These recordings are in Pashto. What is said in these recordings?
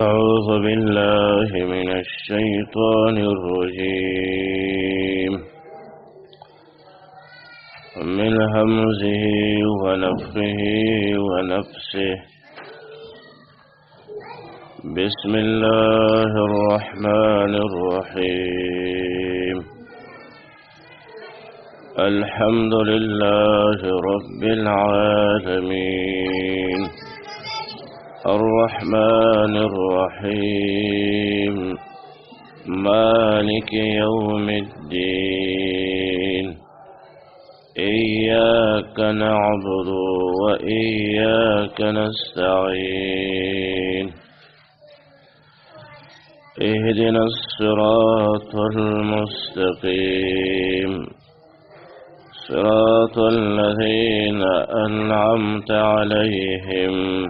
أعوذ بالله من الشيطان الرجيم من همزه ونفخه ونفسه بسم الله الرحمن الرحيم الحمد لله رب العالمين الرحمن الرحيم مالك يوم الدين إياك نعبد وإياك نستعين اهدنا الصراط المستقيم صراط الذين أنعمت عليهم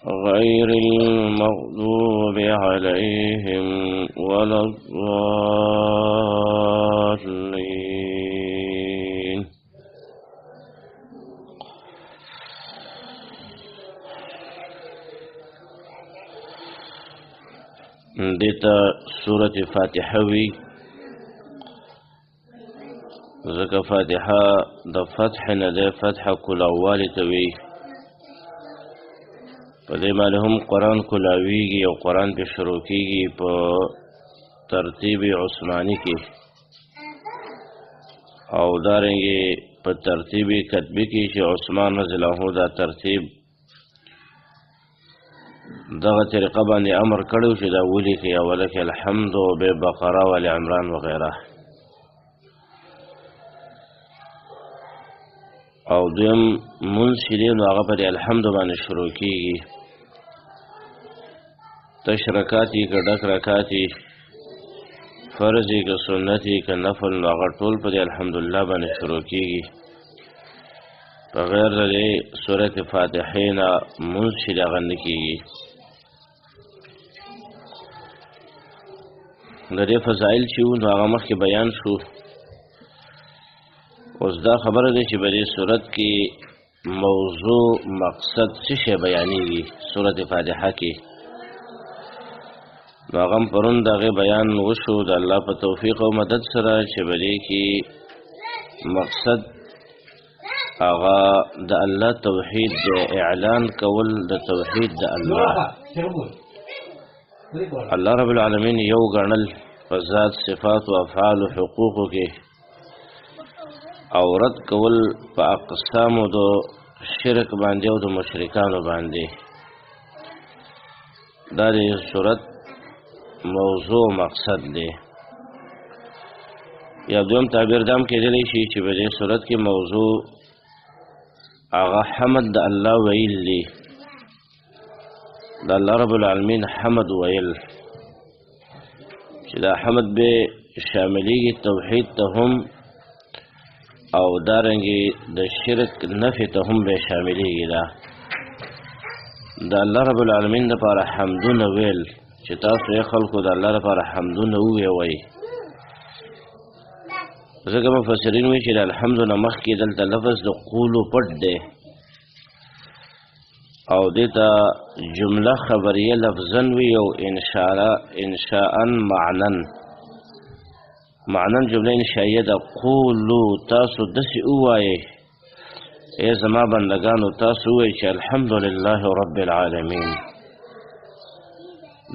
غير المغضوب عليهم ولا الضالين دیتا سورة فاتحة وی ذکر فاتحة د فتح نه ده فتح کلاوالی توی په دې باندې هم قرآن کلاویږي او قرآن په شروع کیږي په ترتیب عثماني کې او دارنګه په ترتیب کتبی کې چې عثمان رضی الله عنه دا ترتیب دغه طریقه باندې امر کړو چې دا ولي کې اوله کې الحمد او به بقره او ال عمران وغيرها او دیم منشلین هغه په الحمد باندې شروع کیږي تشرکاتی که ډک رکاتی فرضی که سنتی که نفل هغه ټول په الحمدلله باندې شروع کیږي بغیر د سورۃ فاتحه نه منشل هغه نه کیږي د دې فضایل چې هغه مخکې بیان شو اوس دا خبره ده چې په دې صورت کې موضوع مقصد څه شی بیانېږي سورۃ فاتحه کې هغه پرون دغه بیان وشو د الله په توفیق او مدد سره چې په دې کې مقصد هغه د الله توحید د اعلان کول د توحید د الله رب العالمین یو ګڼل په ذات صفات او افعال او حقوق کې او رد کول په اقسام د شرک باندې او د مشرکانو باندې دا د صورت موضوع مقصد دی یا دوم تعبیر دام کېدلی شي چې په دې صورت کې موضوع هغه حمد د الله ویل دی د الله رب العالمین حمد ویل چې دا حمد به شاملېږي توحید ته هم او دارنګي د شرک نفي ته هم به شاملېږي دا د الله رب العالمین لپاره حمدونه ویل چې تاسو یې خلکو د الله لپاره حمدونه ووایي ځکه مفسرین وایي چې د الحمد نه مخکې دلته لفظ د قولو پټ دی او دې ته جمله خبریه لفظا وي او انشاء معنن جمله انشائیه ده قولو تاسو دسې ووایئ ای زما بندگانو تاسو ووایئ چې الحمدلله رب العالمین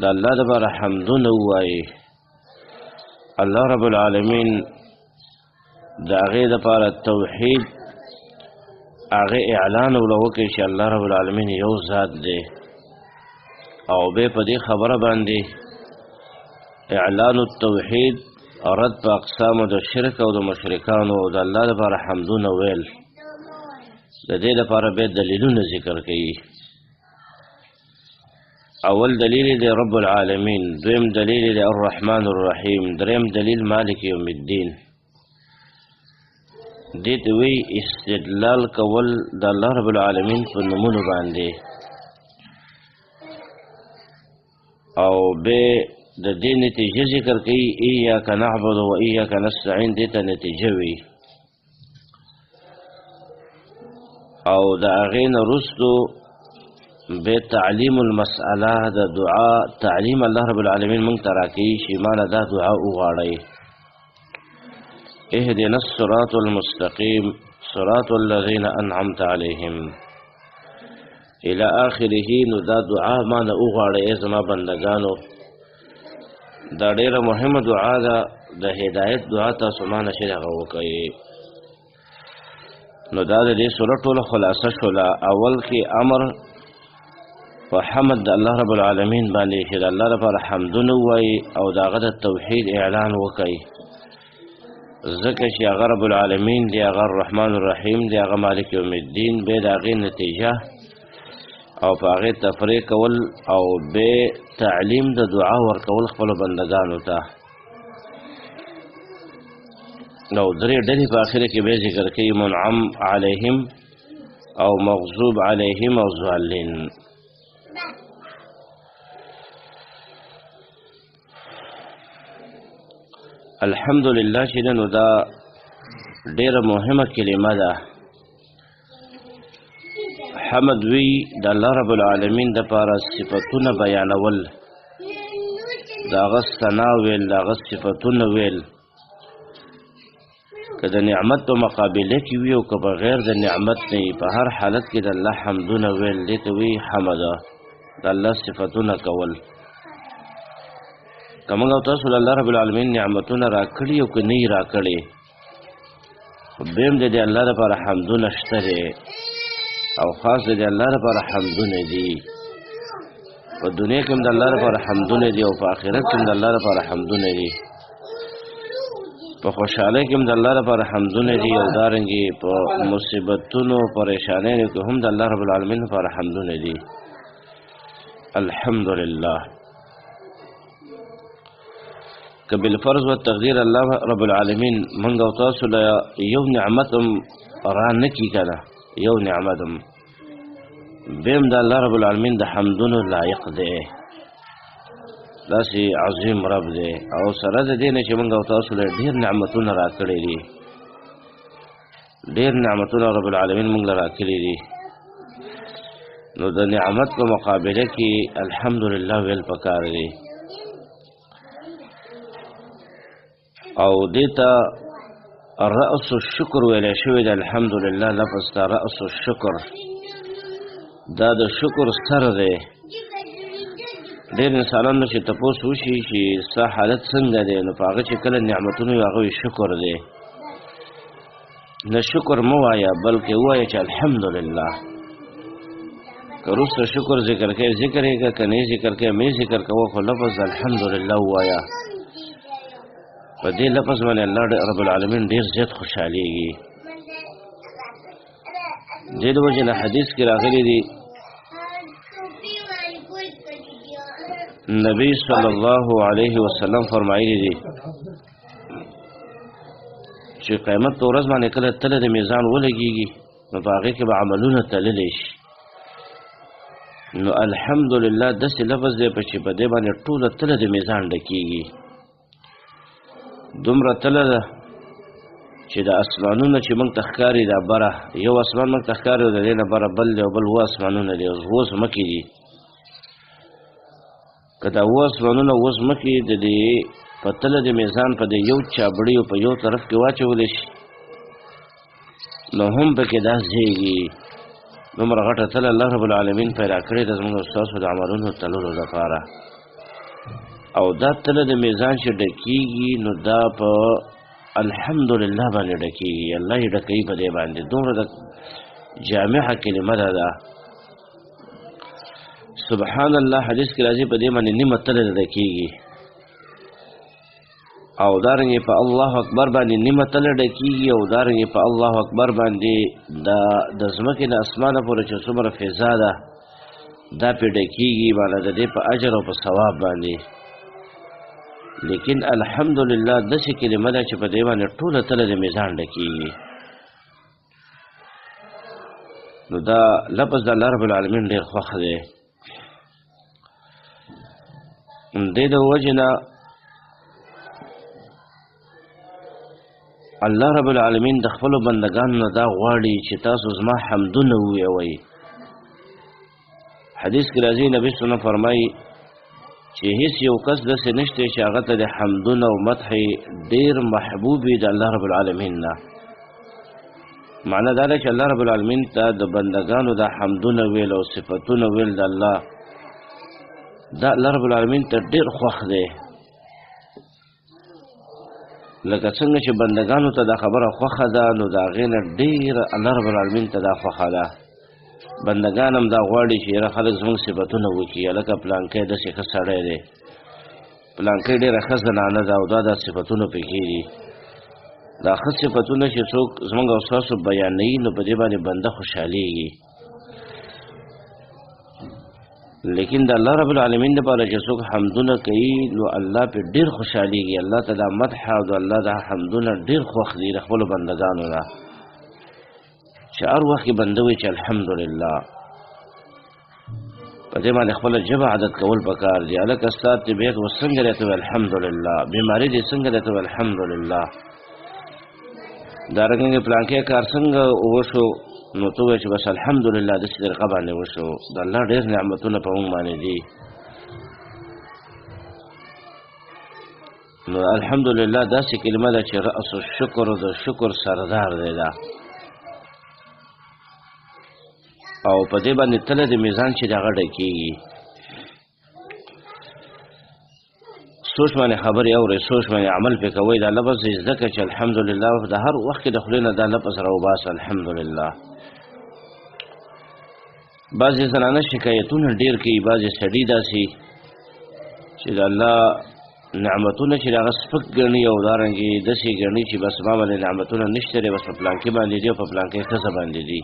د الله لپاره حمدونه ووایئ الله رب العالمین د هغې دپاره توحید هغې اعلان وله وکړئ چې الله رب العالمین یو ذات دی او بیا په دې خبره باندې اعلان التوحید رد په اقسامو د شرک او د مشرکانو او د الله لپاره حمدونه ویل د دې لپاره بیا دلیلونه ذکر کوي اول دلیل دی رب العالمین دویم دلیل دی الرحمن الرحیم دریم دلیل مالک یوم الدین دې ته وی استدلال کول د الله رب العالمین په نومونو باندې او به د دې نتیجه ذکر کوي ایاک نعبد و ایاک نستعین دې ته نتیجه وی او د هغې نه وروستو به تعلیم المسأله د دعا تعلیم الله رب العالمین مونږ ته راکوي چې ماله دا دعا وغواړئ اهدنا الصراط المستقیم صراط الذین انعمت علیهم الى آخره. نو دا دعا ماله وغواړئ زما بندگانو. دا ډیره مهمه دعا ده، د هدایت دعا تاسو مانه چې هغه وکئ. نو دا د دې سورۃ ټوله خلاصه شوله. اول کې امر په حمد د الله رب العالمین باندې چې د الله لپاره حمدونه ووایي او د هغه د توحید اعلان وکئ، ځکه چې هغه رب العالمین دی، هغه الرحمن الرحیم دی، هغه مالک یوم الدین. به د هغې نتیجه او په هغې تفریح کول او به تعلیم د دعا ورکول خپلو بندګانو ته. نو درې ډلې په آخره کې به ذکر کوي، منعم علیهم او مغضوب علیهم او ضالین. الحمدلله چې نو دا ډیره مهمه کلمه ده. حمد وی د الله رب العالمین دپاره صفتونه بیانول، د هغه ثنا ویل، د هغه صفتونه ویل، که د نعمت په مقابله کې وي او که بغیر د نعمت نه په هر حالت کې د الله حمدونه ویل، دې ته وی حمده، د الله صفتونه کول. که موږ او تاسو الله رب العالمین نعمتونه راکړي او که نه یې راکړي، خو بیا هم د دې الله لپاره حمدونه شته دی او خاص د الله لپاره حمدونه دي. په دنیا کې هم د الله لپاره حمدونه دي او په آخرت کې هم د الله لپاره حمدونه دي. په خوشحالۍ کې هم د الله لپاره حمدونه دي او دارنګې په مصیبتونو پریشانیو کې هم د الله رب العالمین لپاره حمدونه دي. الحمدلله. که بالفرض و تقدیر الله رب العالمین موږ او تاسو له یو نعمت هم را نه کړي که نه، یو نعمت هم، بیا هم د الله رب العالمین د حمدونو لایق دی. داسې عظیم رب دی او سره د دې نه چې موږ او تاسو له ډېر نعمتونه راکړي دي، ډېر نعمتونه رب العالمین موږ له راکړي دي. نو د نعمت په مقابله کې الحمدلله ویل پکار دی. او دې ته رأس الشکر ویلی شوی دی. الحمدلله لفظ ته رأس الشکر، دا د شکر سر دی. ډېر انسانانو چې تپوس وشي چې ستا حالت څنګه دی، نو په هغه چې کله نعمتونه وي هغه وي شکر دی. نه شکر مه وایه بلکې ووایه چې الحمدلله. که وروسته شکر ذکر کوې ذکر یې که نه ذکر کوې مې ذکر کوه، خو لفظ الحمدلله ووایه. په دې لفظ باندې الله رب العالمین ډېر زیات خوشحالیږي. دې د وجې نه حدیث کې راغلی دی، نبی صلی الله علیه وسلم فرمایلی دی چې قیامت په ورځ باندې کله تله د میزان ولګېږي، نو په هغې کې به عملونه تللی شي. نو الحمدلله داسې لفظ دی چې په دې باندې ټوله تله د میزان ډکېږي. دومره تله ده چې د اسمانونه چې موږ ته ښکاري دا بره، یو اسمان موږ ته ښکاري او د دې نه بره بل دی او بل اووه اسمانونه دي، اووه ځمکې دي. که دا اووه اسمانونه اووه ځمکې د دې په تله د میزان په دې یو چابړي او په یو طرف کې واچولی شي، نو هم پکې دا ځایږي. دومره غټه تله الله رب العالمین پیدا کړې ده زموږ ستاسو د عملونو تللو لپاره. او دا تله د میزان چې ډکېږي نو دا په الحمدلله باندې ډکېږي. الله یې ډکوي په دې باندې. دومره د جامعه کلمه ده. سبحان الله حدیث کې راځي په دې باندې نیمه تله ډکېږي. او دارنګې په الله اکبر باندې نیمه تله ډکېږي. او دارنګې په الله اکبر باندې د ځمکې د اسمانه پورې چې څومره فضا ده دا پې ډکېږي، معنی د دې په اجر او په ثواب باندې. لیکن الحمدلله داسې کلمه ده چې په دې باندې ټوله تله د میزان ډکېږي. نو دا لفظ د الله رب العالمین ډېر خوښ دی. دې د وجې نه الله رب العالمین د خپلو بندګانو نه دا غواړي چې تاسو زما حمدونه وویئ. حدیث کې راځي نبی صلی الله علیه وسلم فرمایي چې هیڅ یو کس داسې نشته چې هغه ته د حمدونه او مدح ډېر محبوب وي د الله رب العالمین نه. معنی دا ده چې الله رب العالمین ته د بندګانو د حمدونه ویل او صفتونه ویل د الله دا الله رب العالمین ته ډېر خوښ دی. لکه څنګه چې بندګانو ته دا خبره خوښه ده نو د هغې نه ډېر الله رب العالمین ته دا خوښه ده. بندګان هم دا غواړي چې یاره خلک زموږ صفتونه وکړي، هلکه پلانکی داسې ښه سړی دی، پلانکی ډېره ښه زنانه ده او دا صفتونه پکې دي. دا ښه صفتونه چې څوک زموږ او ستاسو بیانوي نو په دې باندې بنده خوشحالېږي. لیکن د الله رب العالمین دپاره چې څوک حمدونه کوي نو الله پې ډېر خوشحالېږي. الله ته دا مدح او د الله دا حمدونه ډېر خوښ دي د خپلو بندګانو نه، چې هر وخت کې بنده وایي چې الحمدلله. په دې باندې خپله ژبه عادت کول پکار دي. هلکه ستا طبیعت اوس څنګه دی ته وایې الحمدلله، بیماري دې څنګه دی ته وایې الحمدلله. دارنګه پلانکی کار څنګه وشو نو ته وایې چې بس الحمدلله داسې طریقه باندې وشو. د الله ډېر نعمتونه په موږ باندې دي. نو الحمدلله داسې کلمه ده چې رأس الشکر د شکر سردار دی ده، او په دې باندې تله د میزان چې دغه ډکېږي. سوچ باندې خبرې اورئ، سوچ باندې عمل پې کوئ. دا لفظ زده کړه چې الحمدلله د هر وخت کې د خولې نه دا لفظ راوباسه الحمدلله. بعضې زنانه شکایتونه ډېر کوي، بعضې سړي داسې چې د الله نعمتونه چې هغه سپک ګڼي او دارنګې داسې ګڼي چې بس ما باندې نعمتونه نشته دی، بس په پلانکي باندې دي او په پلانکۍ ښځه باندې دي.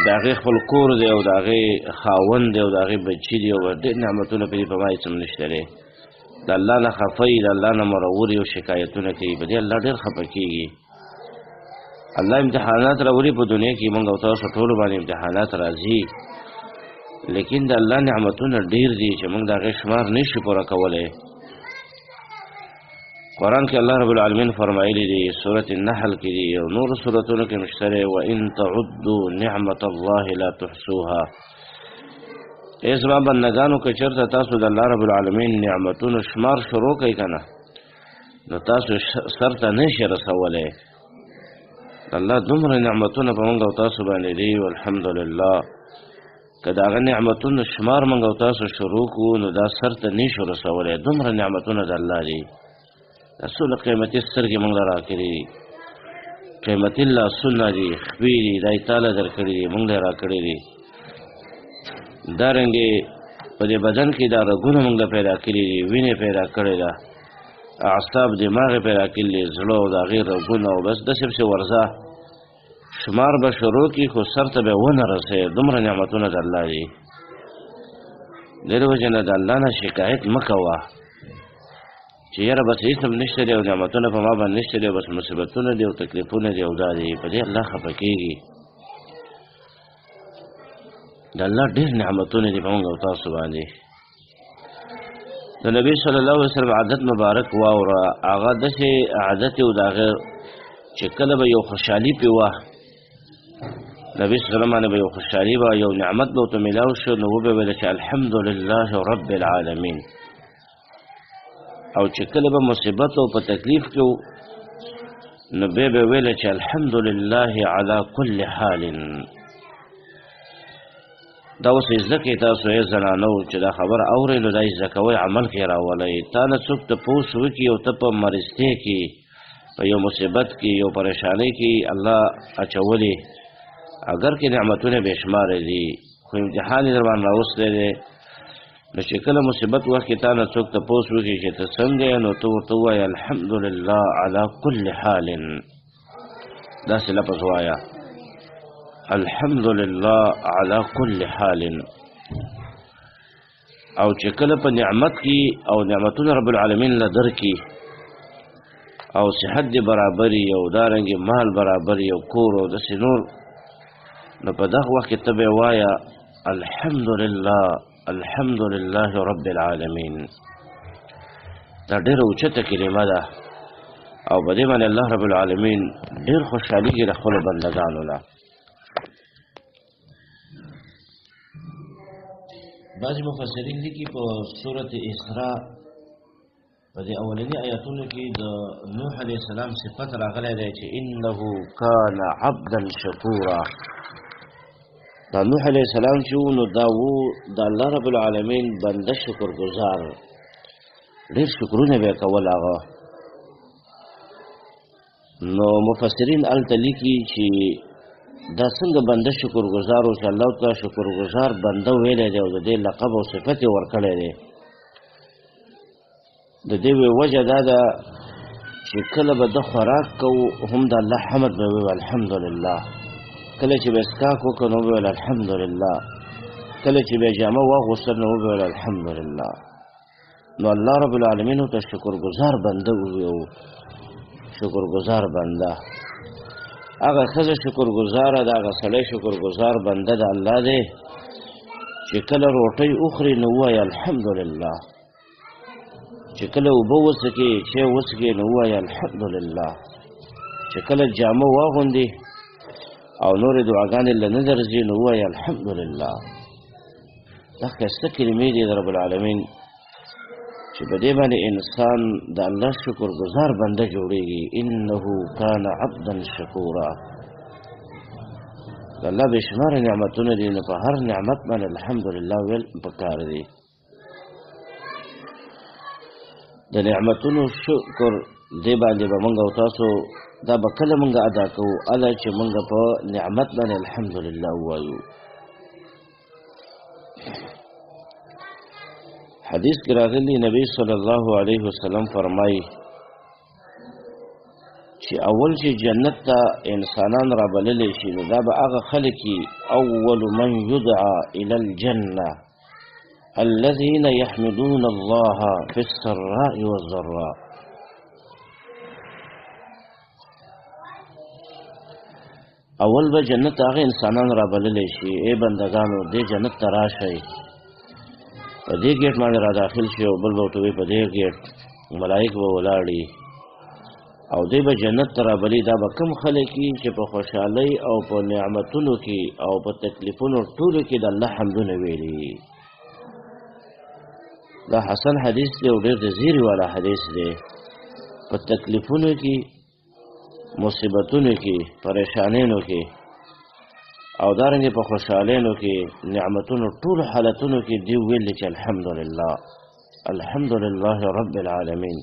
د هغې خپل کور دی او د هغې خاوند دی او د هغې بچي دي او ډېر نعمتونه په دې په ما هېڅ هم نشته دی. د الله نه خفه وي، د الله نه مرور او شکایتونه کوي. په دې الله ډېر خفه کېږي. الله امتحانات راولي په دنیا کې، موږ او تاسو ټولو باندې امتحانات راځي، لیکن د الله نعمتونه ډېر دي چې موږ د هغې شمار نشو پوره کولی. قرآن کې الله رب العالمین فرمایلی دی، سورة النحل کې دی او نور سورتونو کې نشته دی وَإِن تَعُدُّوا نِعْمَةَ اللَّهِ لَا تُحْصُوهَا. ای زما بندګانو که چېرته تاسو د الله رب العالمین نعمتونو شمار شروع کوئ که نه نو تاسو سر ته نشئ رسولی. الله دومره نعمتونه په موږ او تاسو باندې دي والحمدلله. که د هغه نعمتونو شمار موږ او تاسو شروع کړو نو دا سر ته نشو رسولی. دومره نعمتونه د الله دي. دا څونه قیمتي سترګې موږ له راکړي دي، قیمتي لاسونه دي، خپې دي، دا یې تاله درکړي دي، موږ له یې راکړي دي. دارنګې په دې بدن کې دا رګونه موږ له پیدا کړي دي، وینې پیدا کړې ده، اعصاب دماغ یې پیدا کړي دي، زړه او د هغې رګونه او بس داسې پسې ورځه. شمار به شروع کړي خو سر ته به ونه رسئ. دومره نعمتونه د الله دي. د دې وجې نه د الله نه شکایت مه کوه چې یاره بس هېڅ هم نشته دی او نعمتونه په ما باندې نشته دی او بس مصیبتونه دي او تکلیفونه دي او دا دي. په دې الله خفه کېږي. د الله ډېر نعمتونه دي په موږ او تاسو باندې. د نبي صلی الله علیه وسلم عادت مبارک واوره. هغه داسې عادت یې و د هغه چې کله به یو خوشحالي پې وه، نبي صلی الله علیه وسلم باندې به یو خوشحالي وه، یو نعمت به ورته میلاو شو نو وبه ویله چې الحمدلله رب العالمین. او چې کله به مصیبت او په تکلیف کې و نو بیا به ویله چې الحمدلله علی کل حال. دا اوس یې زده کړئ تاسو یې زنانو چې دا خبره اورئ نو دا یې زده کوئ، عمل کې یې راولئ. تا نه څوک تپوس وکړي او ته په مرستې کې په یو مصیبت کې یو پریشانۍ کې الله اچولې، اگر کې نعمتونه بې شماره دي خو امتحان یې در باندې راوستی دی. نو چې کله مصیبت وخت کې تا نه څوک تپوس وکړي چې ته څنګه یې نو ته ورته ووایه الحمدلله علی کل حال. داسې لفظ وایه الحمدلله علی کل حال. او چې کله په نعمت کې او نعمتونه رب العالمین له درکړي او صحت دې برابري او دارنګې مال برابري او کور او داسې نور نو په دغه وخت کې ته به وایه الحمدلله الحمدلله رب العالمین. دا ډېره اوچته کلمه ده او په دې باندې الله رب العالمین ډېر خوشحالېږي د خپلو بندګانو نه. بعض مفسرین لیکي په سورة اسراء په دې اولنی آیاتونو کې د نوح علیه السلام صفت راغلی دی چې انه کان عبدا شکورا. دا نوح علیه السلام چې نو دا و د الله رب العالمین بنده شکر گزار، ډېر شکرونه به کول هغه. نو مفسرین هلته لیکي چې دا څنګه بنده شکر گزار و چې الله تعالی شکر گزار بنده ویلی دی او د دې لقب او صفت یې ورکړی دی. د دې وجه دا ده چې کله به د خوراک کوو هم د الله حمد به وویل الحمدلله، کله چې به اسکاک وکړو نو به ویل الحمدلله، کله چې به جامه واغوستل نو به ویل الحمدلله. نو الله رب العالمین ته شکر گزار بنده وویو، شکر گزار بنده. هغه ښځه شکر گزاره ده، هغه سړی شکر گزار بنده د الله دی چې کله روټۍ وخوري نو ووایي الحمدلله، چې کله اوبه وڅښي چای وڅښي نو ووایي الحمدلله، چې کله جامه واغوندي او نورې دعاګانې له نه درځي نو ووایي الحمدلله. دا ښایسته کلمې دي د رب العالمین چې په دې باندې انسان د الله شکر گزار بنده جوړېږي. انه کان عبدا شکورا. د الله بې شماره نعمتونه دي، نو په هر نعمت باندې الحمدلله ویل پکار دي. د نعمتونو شکر دې باندې به موږ او تاسو دا به کله موږ ادا کوو اله چې موږ په نعمت باندې الحمدلله ووایو. حدیث کې راغلی نبی صلی الله علیه وسلم فرمایي چې اول چې جنت ته انسانان را بللی شي نو دا به هغه خلک اول من یدعى الى الجنه الذين يحمدون الله في السراء والضراء. اول به جنت هغه انسانان را بللی شي، ای بندگانو دې جنت ته راشئ، په دې ګیټ باندې را داخل شي او بل به ورته وایي په دې ګیټ ملایک به ولاړي او دوی به جنت ته رابلي. دا به کوم خلک چې په خوشحالۍ او په نعمتونو کې او په تکلیفونو ټولو کې د الله حمدونه ویلي. دا حسن حدیث دی او ډېر د زیري والا حدیث دی. په تکلیفونو کې، مصیبتونو کې، پریشانینو کې او دارنګې په خوشحالینو کې، نعمتونو ټولو حالتونو کې دی ویلي چې الحمدلله الحمدلله رب العالمین.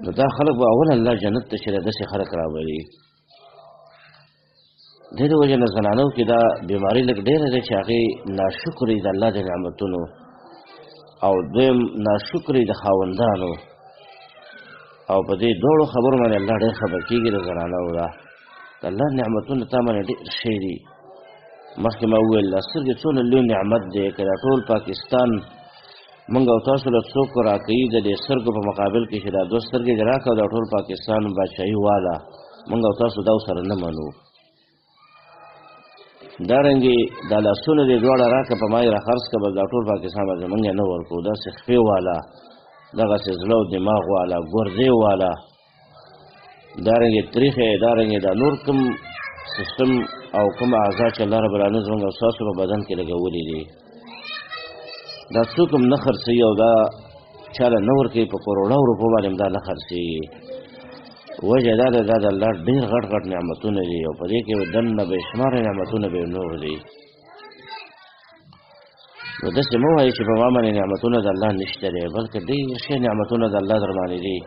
نو دا خلک به اول الله جنت ته چې داسې خلک راولي. د دې وجه نه زنانو کې دا بیماري لږ ډېره ده چې هغې ناشکرې د الله د نعمتونو او دویم ناشکرې د خاوندانو او په دې دواړو خبرو باندې الله ډېر خبر کېږي د زنانو. دا د الله نعمتونه تا باندې ډېر ښې دي. مخکې ما وویل دا سترګې څونه لوی نعمت دی، که دا ټول پاکستان موږ او تاسو له څوک راکوي د دې سترګو په مقابل کې چې دا دوه سترګې دې راکړه دا ټول پاکستان بادشاهي والا موږ او تاسو دا سره نه منو. دارنګې دا لاسونه دې دواړه راکړه په ما یې راخرڅ کړه بس دا ټول پاکستان به زموږ یې نه ورکړو. داسې خپې والا، دغسې زړه او دماغ والا، ګردې والا، دارنګې تریخې، دارنګې دا نور کوم سیستم او کوم اعضا چې الله رب العالمین زموږ او ستاسو په بدن کې لګولي دي دا څوک هم نه خرڅوي او دا چا له نه ورکوي. په کروڑو روپو باندې هم دا نه خرڅېږي. وجه دا ده دا د الله ډېر غټ غټ نعمتونه دي او په دې کې دننه بې شماره نعمتونه به نور دي. نو داسې مه وایئ چې په ما باندې نعمتونه د الله نشته دی، بلکې ډېر ښه نعمتونه د الله در باندې دي.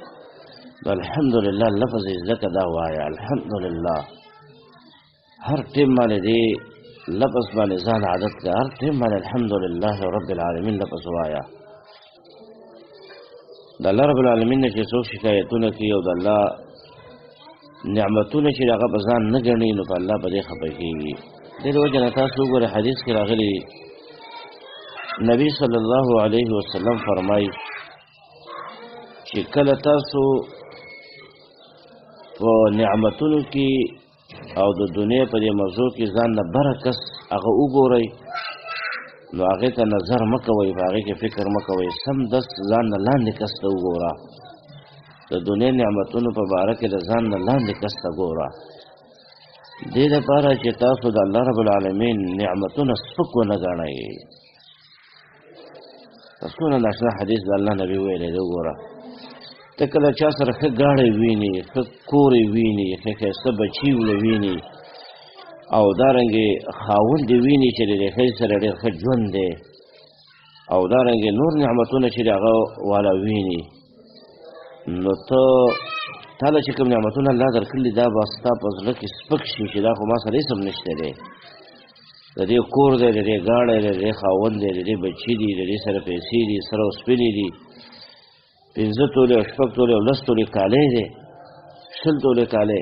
الحمدلله لفظ یې زده که دا وایه الحمدلله. هر ټیم باندې دې لفظ باندې ځان عادت کړه، هر ټیم باندې الحمدلله رب العالمین لفظ وایه. د الله رب العالمین نه چې څوک شکایتونه کوي او د الله نعمتونه چې هغه په ځان نه ګڼي نو په الله په دې خفه کېږي. دې د وجه نه تاسو وګورئ حدیث کې راغلي نبی صلی الله علیه وسلم فرمایي چې کله تاسو په نعمتونو کې او د دنیا په دې موضوع کې ځان نه برکس هغه وګورئ نو هغې ته نظر مه کوئ، په هغې کې فکر مه کوئ، سمدست ځان نه لاندې کس ته وګوره. د دنیا نعمتونو په باره کې د ځان نه لاندې کس ته ګوره. دې دپاره چې تاسو د الله رب العالمین نعمتونه سپک ونه ګڼئ. څونه ناشنا حدیث د الله نبی ویلی دی. وګوره ته کله چا سره ښه ګاډی ویني، ښه کور یې ویني، ښه ښایسته بچي ورله ویني، او دارنګې خاوند یې ویني چې د دې ښځې سره ډېر ښه ژوند دی، او دارنګې نور نعمتونه چې د هغه والا ویني، نو تا له چې کوم نعمتونه الله درکړي دا به ستا په زړه کې سپک شي چې دا خو ما سره هېڅ هم نشته دی. د دې کور دی، د دې ګاډی دی، د دې خاوند دی، د دې بچي دي، د دې سره پیسې دي، سره او سپینې دي، 5 تولې او 6 تولې او 10 تولې کالی دی، 20 تولې کالی،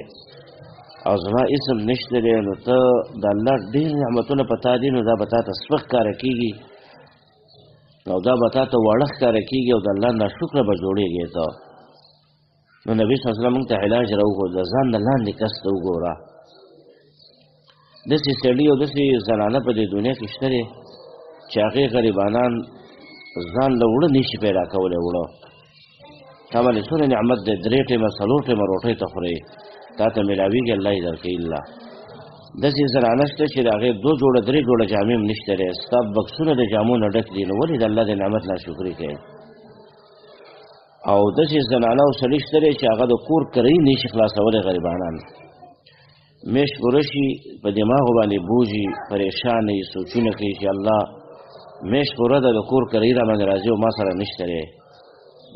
او زما هېڅ هم نشته دی. نو ته د الله ډېر نعمتونه په تا دي، نو دا به تا ته سپک ښکاره کېږي او دا به تا ته واړه ښکاره کېږي او د الله ناشکره به جوړېږې ته. نو نبي صلی الله علیه وسلم موږ ته علاج راوښود، د ځان نه لاندې کس ته وګوره. داسې سړي او داسې زنانه په دې دنیا کې شته دی چې هغې غریبانان ځان له وړه نشي پیدا کولی. وړه تا باندې څونه نعمت دی، 3 ټیمه 4 ټیمه روټۍ ته خورې، تا ته میلاوېږي، الله یې درکوي. الله داسې زنانه شته چې د هغې 2 جوړه 3 جوړه جامې هم نشته دی، ستا بکسونه د جامو نه ډک دي، نو ولې د الله د نعمت ناشکري کوې؟ او داسې زنانه او سړي شته دی چې هغه د کور کرایي نشي خلاصولی، غریبانان میاشت پوره شي په دماغو باندې بوجي، پریشان یې، سوچونه کوي چې الله میاشت پوره ده، د کور کرایي را باندې راځي او ما سره نشته دی،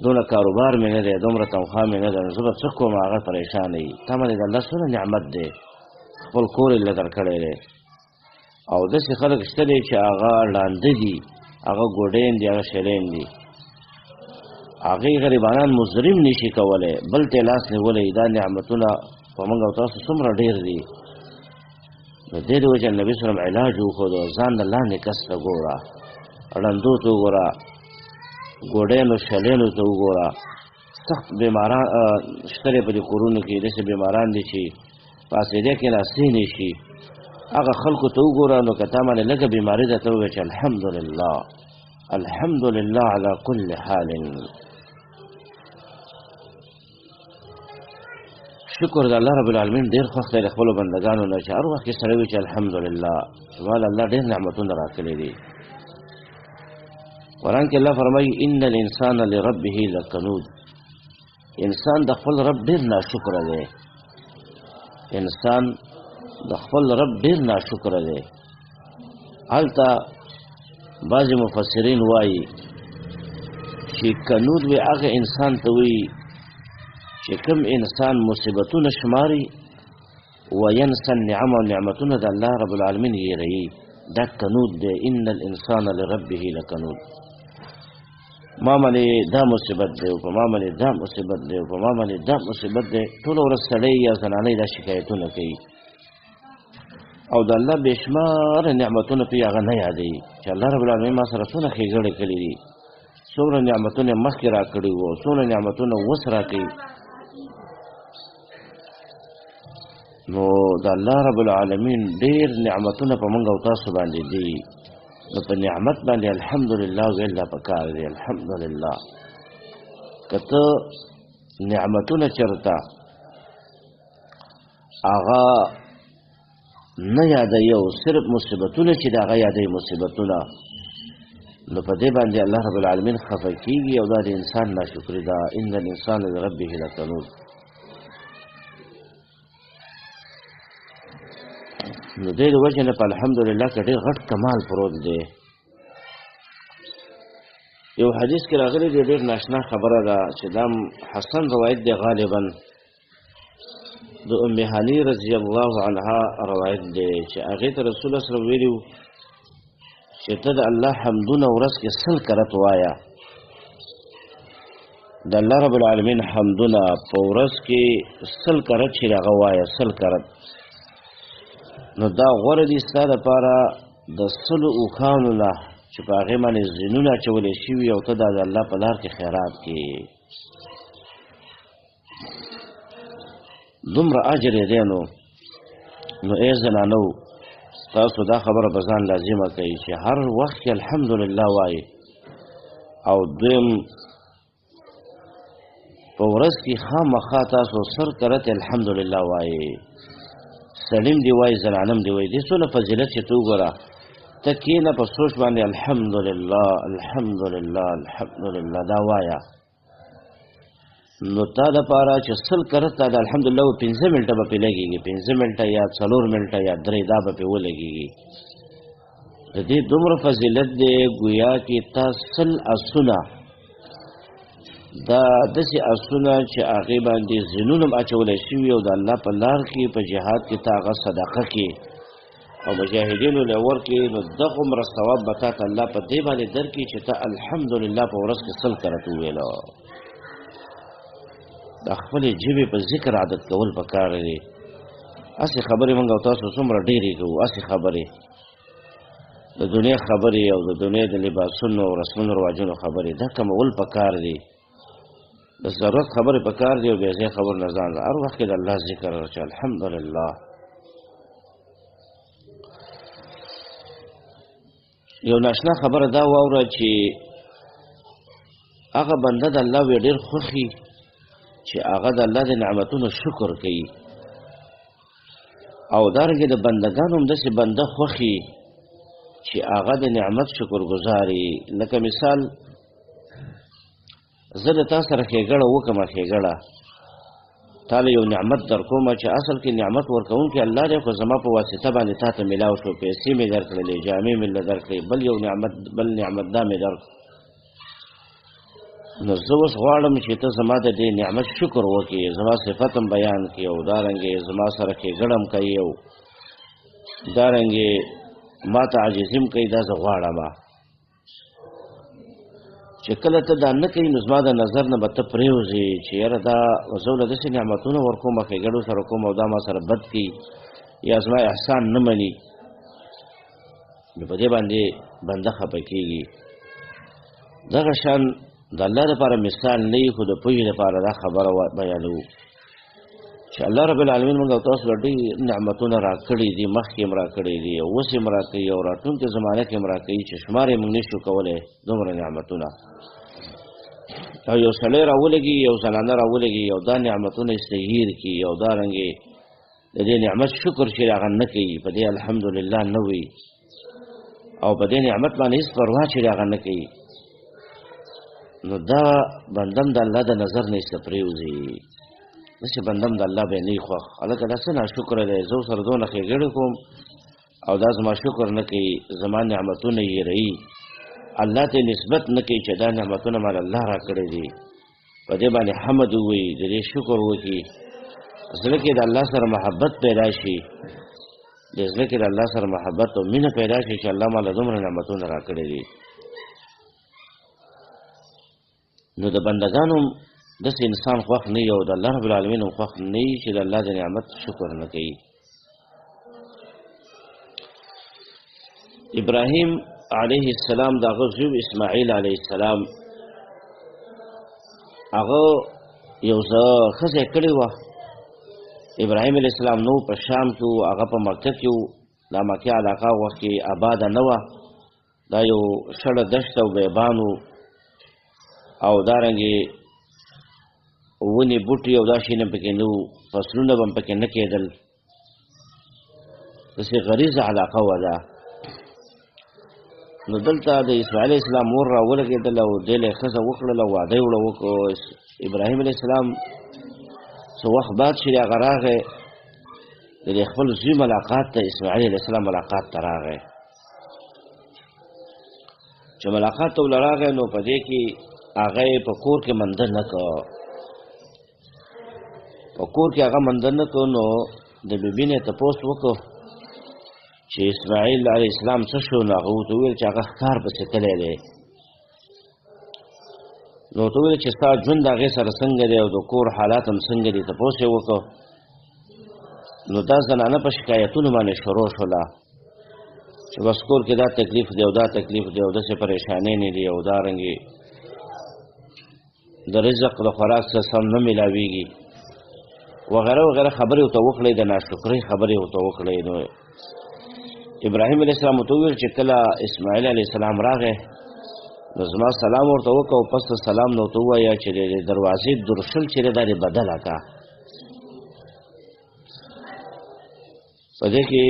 دونه کاروبار مې نه دی، دومره تنخواه مې نه ده، نو زه به څه کوم؟ هغه پریشانه وي. تا باندې د الله څونه نعمت دی، خپل کور یې له درکړی دی. او داسې خلک شته دی چې هغه ړانده دي، هغه ګوډین دي، هغه شلین دي، هغې غریبانان مزرم نشي کولی، بل ته لاس نیولی. دا نعمتونه په موږ او تاسو څومره ډېر دي. نو دې د وجې نبي صلی الله علیه وسلم علاج وښودو، ځان نه لاندې کس ته ګوره، ړندو ته وګوره، ګوډینو شلینو ته وګوره. سخت بیماران شته دی په دې کورونو کې، داسې بیماران دي چې پاڅېدی کېناستې نه شي، هغه خلکو ته وګوره. نو که تا باندې لږه بیماري ده، ته ووایه چې الحمدلله الحمدلله علی کل حال. شکر د الله رب العالمین ډېر خوښ دی د خپلو بندګانو نه چې هر وخت کې سړی وي چې الحمدلله زما له الله ډېر نعمتونه راکړي دي. قرآن کې الله فرمایي ان الانسان لربه لکنود، انسان د خپل رب ډېر ناشکره دی، انسان د خپل رب ډېر ناشکره دی. هلته بعضې مفسرین وایي چې کنود وی هغه انسان ته وایي چې کوم انسان مصیبتونه شماري وینسى النعم او نعمتونه د الله رب العالمین هېروي، دا کنود دی. ان الانسان لربه لکنود، ما باندې دا مصیبت دی او په ما باندې دا مصیبت دی او په ما باندې دا مصیبت دی، ټوله ورځ سړی یا زنانه دا شکایتونه کوي او د الله بېشماره نعمتونه پرې هغه نه یادوي چې الله رب العالمین ما سره څونه ښېګړې کړي دي، څومره نعمتونه یې مخکې را کړي وو، څومره نعمتونه اوس را کوي. نو د الله رب العالمین ډېر نعمتونه په موږ او تاسو باندې دي، نو په نعمت باندې الحمدلله ویل دا پکار دی. الحمدلله که ته نعمتونه چېرته هغه نه یادوي او صرف مصیبتونه چې د هغه یادوي مصیبتونه، نو په دې باندې الله رب العالمین خفه کېږي او دا د انسان ناشکري ده. ان الانسان لربه لکنود. نو دې د وجې نه په الحمدلله کې ډېر غټ کمال پروت دی. یو حدیث کې راغلی دی، ډېر ناشنا خبره ده چې دا حسن روایت دی، غالبا د ام هانی رضی الله عنها روایت دی چې هغې ته رسول الله صلی الله علیه وسلم ویلي و چې ته د الله حمدونه ورځ کې 100 کرت وایه. د الله رب العالمین حمدونه په ورځ کې 100 کرت چې هغه وایه، 100 کرت، نو دا غوره دي ستا دپاره د 100 اوښانو نه چې په هغې باندې زینونه اچولی شوي او ته دا د الله په لار کې خیرات کې، دومره اجر یې دی. نو ای زنانو تاسو دا خبره په ځان لازمه کوئ چې هر وخت کې الحمدلله وایي، او دویم په ورځ کې خامخا تاسو 100 کرت الحمدلله وایي، سړیم دی وایي، زنانم دی وایي. دې څونه فضیلت چې ته وګوره، ته کېنه په سوچ باندې الحمدلله الحمدلله الحمدلله دا وایا نو تا دپاره چې سل کرت تا د الحمدلله 15 منټه به پې لګېږي 15 منټه یا 4 منټه یا 3 دا به پې ولګېږي د دې دومره فضیلت دی ګویا کې تا سل اسونه دا داسې اسونه چې هغې باندې زینونه هم اچولی شوي او د الله په لار کې په جهاد کې تا هغه صدقه کې او مجاهدینو له ورکړې نو دغه عمره ثواب به تا ته الله په دې باندې درکړي چې ته الحمدلله په ورځ کې سل کرت وویله د خپلې ژبې په ذکر عادت کول پکار دی هسې خبرې موږ او تاسو څومره ډېرې کوو هسې خبرې د دنیا خبرې او د دنیا د لباسونو او رسمونو رواجونو خبرې دا کمول پکار دی د ضرورت خبرې پکار دی او بې ځایه خبر نه ځان هر وخت کې د الله ذکر چې الحمدلله یو ناشنا خبره دا واوره چې هغه بنده د الله وی ډېر خوښي چې هغه د الله د نعمتونو شکر کوي او دارنګې د بندګانو هم داسې بنده خوښي چې هغه د نعمت شکر ګزاري لکه مثال زه د تا سره ښېګړه وکړمه ښېګړه تا له یو نعمت در کومه چې اصل کې نعمت ورکوونکی الله دی خو زما په واسطه باندې تا ته میلاو شو پیسې مې درکړلې جامې مې له درکړې بل نعمت دا مې درک نو زه اوس غواړم چې ته زما د دې نعمت شکر وکړې زما صفت هم بیان کړې او دارنګې زما سره ښېګړه هم کوي او دارنګې ما ته عاجزي هم کوي دا زه غواړم چې کله ته دا نه کوي نو زما د نظر نه به ته پرېوځې چې یاره دا زه له داسې نعمتونه ورکوم ښېګړو سره کوم او دا ما سره بد کوي یا زما احسان نه مني نو په دې باندې بنده خفه کېږي دغه شان د الله لپاره مثال نه وي خو د پوهې لپاره دا خبره بیانوو چې الله رب العالمین موږ او تاسو له ډېر نعمتونه راکړي دي مخکې هم راکړي دي او اوس هم راکوي او راتلونکې زمانه کې هم راکوي چې شمار یې موږ نشو کولی دومره نعمتونه او یو سړی راولګي یو زنانه راولګي او دا نعمتونه استهیر کړي او دارنګې د دې نعمت شکر چې هغه نه کوي په دې الحمدلله نه وي او په دې نعمت باندې هېڅ پروا چې هغه نه کوي نو دا بندم د الله د نظر نه ایسته پرېوځي داسې بندم د الله به نه وي خوښ هلکه دا څه ناشکره دی زه ورسره دونه ښېګړې کوم او دا زما شکر نه کوي زما نعمتونه یې هېروي الله ته نسبت نه کوي چې دا نعمتونه مال الله راکړي دي په دې باندې حمد ووایي د دې شکر وکړي زړه کې د الله سره محبت پیدا شي د زړه کې د الله سره محبت او مینه پیدا شي چې الله ماله دومره نعمتونه راکړي دي نو د بندګانو داسې انسان خوښ نه وي او د الله رب العالمین هم خوښ نه وي چې د الله د نعمت شکر نه کوي ابراهیم علیه السلام د هغه زوی اسماعیل علیه السلام هغه یو څه ښځه کړې وه ابراهیم علیه السلام نو په شام کې و هغه په مکه کې و دا مکې علاقه وخت کې آباده نه وه دا یو شړه دشت او بیابان و او دارنګې ونې بوټي او دا شیان هم پکې نه وو فصلونه به هم پکې نه کېدل داسې غریزه علاقه وه دا نو دلته د اسماعیل علیه السلام مور راولګېدله او دې له یې ښځه وکړله واده یې ورله وکړو ابراهیم علیه السلام څه وخت بعد چې هغه راغی د دې خپل زوی ملاقات ته اسماعیل علیه السلام ملاقات ته راغی چې ملاقات ته ورله راغی نو په دې کې هغه یې په کور کې منده نه کړ په کور کې هغه منده نه کړ نو د بیبي نه یې تپوس وکړ چې اسماعیل علیه السلام څه شو نو هغه ورته وویل چې هغه ښکار پسې تللی دی نو ورته وویل چې ستا ژوند د هغې سره څنګه دی او د کور حالات هم څنګه دي تپوس یې وکړ نو دا زنانه په شکایتونو باندې شروع شوله چې بس کور کې دا تکلیف دی او دا تکلیف دی او داسې پریشانۍ نه دي او دارنګې د رزق د خوراک څه سم نه میلاویږي وغیره وغیره خبرې ورته وکړئ د ناشکرۍ خبرې ورته وکړئ نو ابراهیم علیه السلام ورته وویل چې کله اسماعیل علیه السلام راغی نو زما سلام ورته وکړه او پس د سلام نه ورته ووایه چې د دروازې درشل چې دی دا دې بدله کړه په دې کې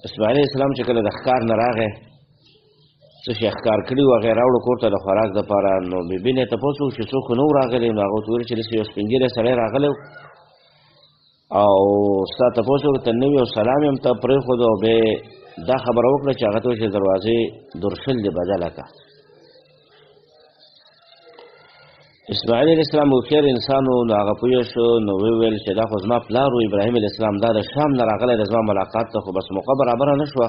اسماعیل السلام چې کله د ښکار نه راغی څه شي ښکار کړي وو هغه یې راوړو کور ته د خوراک دپاره نو بیبي نه یې تپوس وکړو چې څوک خو نه وو راغلی نو هغه ورته وویل چې داسې یو سپین ږیری سړی راغلی او ستا تپوس یې ورته نه وي او سلام یې هم ته پرېښود او بیا دا خبره وکړه چې هغه ته وایي چې دروازې درشل دې بدله کړه. اسماعیل علیه السلام هوښیار انسان و نو هغه پوه شو نو وویل چې دا خو زما پلار و ابراهیم علیه السلام دا د شام نه راغلی د زما ملاقات ته خو بس موقع برابره نه شوه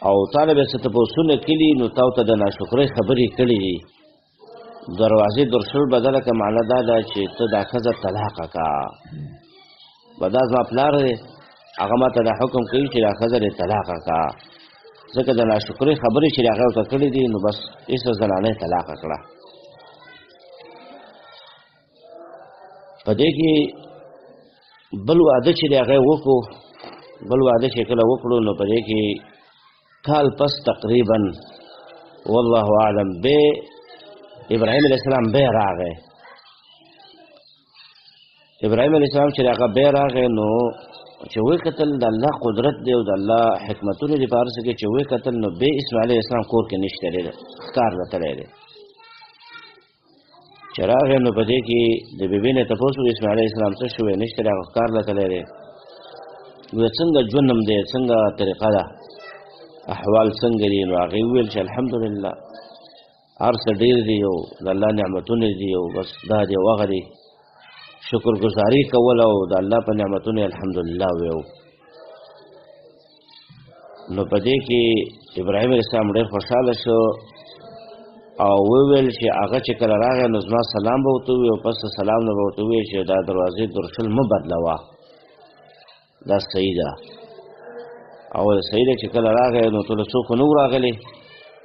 او تا له به څه تپوسونه کلي نو تا ورته د ناشکرۍ خبرې کړي دي دروازې درشل بدله کړه معنا دا ده چې ته دا ښځه طلاقه کړه به دا زما پلار دی هغه ما ته دا حکم کوي چې دا ښځه دې طلاقه کړه ځکه د ناشکرۍ خبرې چې هغه ورته کړي دي نو بس هېڅ زنانه یې طلاقه کړه. په دې کې بل واده چې دی هغه یې وکړو بل واده چې کله وکړو نو په دې کې کال پس تقریبا والله اعلم بے ابراهیم علیه السلام بے راغی ابراهیم علیه السلام چې هغه بے راغی نو چې وی کتل د الله قدرت دی او د الله حکمتونه دي په هر څه کې چې وی کتل نو بې اسماعیل علیه السلام کور کې نشته دی ښکار ته تللی دی چې راغی نو په دې کې د بیبي نه تپوس وکړو اسماعیل علیه السلام څه شوی نشته دی هغه ښکار ته تللی دی ویل څنګه ژوند هم دی څنګه طریقه ده احوال څنګه دي نو هغې وویل چې الحمدلله هر څه ډېر دي او د الله نعمتونه دي او بس دا دی او هغه دی شکرګزاري کول او د الله په نعمتونو الحمدلله ویو نو په دې کې ابراهیم علیه السلام ډېر خوشحاله شو او وویل چې هغه چې کله راغی نو زما سلام به ورته ووایي او پس د سلام نه به ورته ووایي چې دا دروازې درشل مه بدلوه دا صحیح ده او صحیح ده چې کله راغی نو ټوله څوک نه وو راغلی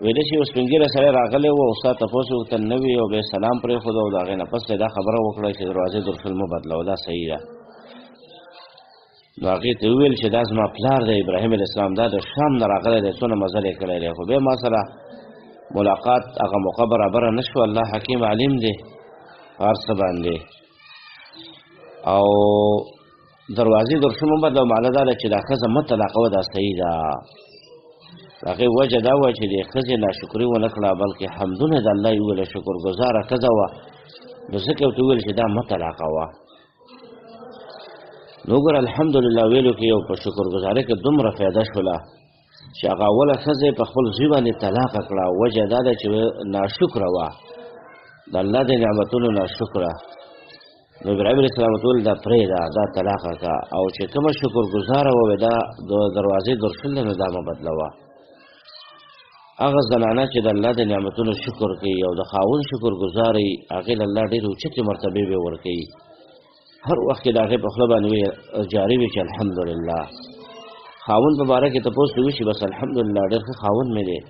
ویلی چې یو سپین ږیری سړی راغلی و او ستا تپوس یې ورته نه وي او بیا سلام پرېښود او د هغې نه پس دا خبره وکړه چې دروازې درشل مه بدلوه دا صحیح ده نو هغې ته وویل چې دا زما پلار دی ابراهیم علیه السلام دا د شام نه راغلی دی څونه مزل یې کړی دی خو بیا ما سره ملاقات هغه موقع برابره نه شوه الله حکیم علیم دی هر څه باندې او دروازې درشل مه بدلوه معنا دا ده چې دا ښځه مه طلاقوه دا صحیح ده د هغې وجه دا وه چې د ښځې ناشکري ونه کړه بلکې حمدونه د الله یې وویله شکرګزاره ښځه وه نو ځکه یې ورته وویل چې دا مه طلاقوه نو وګوره الحمدلله ویلو کې یو په شکرګزارۍ کې دومره فایده شوله چې هغه اوله ښځه یې په خپل زوی باندې طلاقه کړه وجه دا ده چې ناشکره وه د الله د نعمتونو ناشکره نو ابراهیم علیه السلام ورته وویل دا پرېږده دا طلاقه کړه او چې کومه شکرګزاره ووې دا د دروازې درشل دی نو دا مه بدلوه هغه زنانه چې د الله د نعمتونو شکر کوي او د خاوند شکرګزاري هغې له الله ډېرې اوچتې مرتبې به ورکوي هر وخت کې د هغې په خوله باندې جاري وي چې الحمدلله خاوند په باره کې تپوس دې وشي بس الحمدلله ډېر ښه خاوند مې دی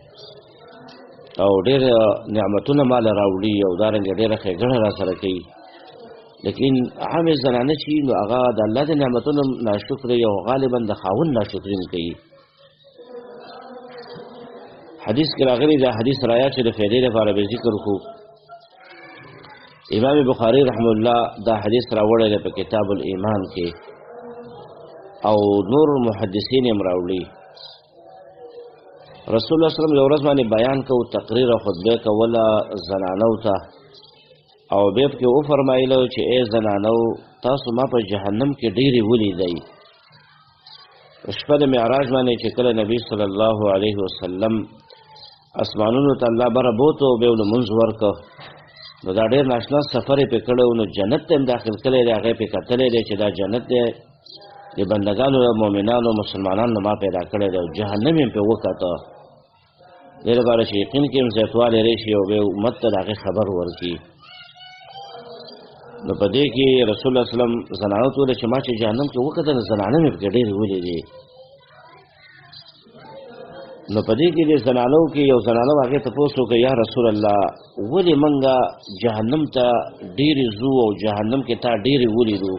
او ډېر نعمتونه ما له راوړي او دارنګه ډېره ښېګڼه را سره کوي لیکن عامې زنانه چې نو هغه د الله د نعمتونو ناشکره او غالبا د خاوند ناشکري هم کوي حدیث کې راغلی دا حدیث رایا چې د فایدې لپاره به ذکر کړو امام بخاری رحم الله دا حدیث راوړی دی په کتاب الایمان کې او نور محدثین هم راوړي رسول الله صلی الله علیه وسلم یو ورځ باندې بیان کوو تقریر او خطبه کوله زنانو ته او بیا پکې وفرمایله چې ای زنانو تاسو ما په جهنم کې ډېرې ولیدئ شپه د معراج باندې چې کله نبی صلی الله علیه وسلم اسمانونو ته الله بره بوته او بیا یې لمونځ ورکړه نو دا ډېر ناشنا سفر یې پرې کړی نو جنت ته هم داخل کړی دی هغه یې پرې کتلی دی چې دا جنت دی د بندګانو مؤمنانو مسلمانانو ما پیدا کړی دی او جهنم یې پرې وکته دې لپاره چې یقین کې هم زیاتوالی راشي او بیا امت ته د هغې خبر ورکړي نو په دې کې رسول الله صلی الله علیه وسلم زنانو ته وویل چې ما چې جهنم کې وکتل زنانه مې پکې ډېرې ولیدې نو په دې کې د زنانو کې یو زنانه هغې تپوس وکړه یا رسول الله ولې موږ جهنم ته ډېرې ځو او جهنم کې تا ډېرې ولیدو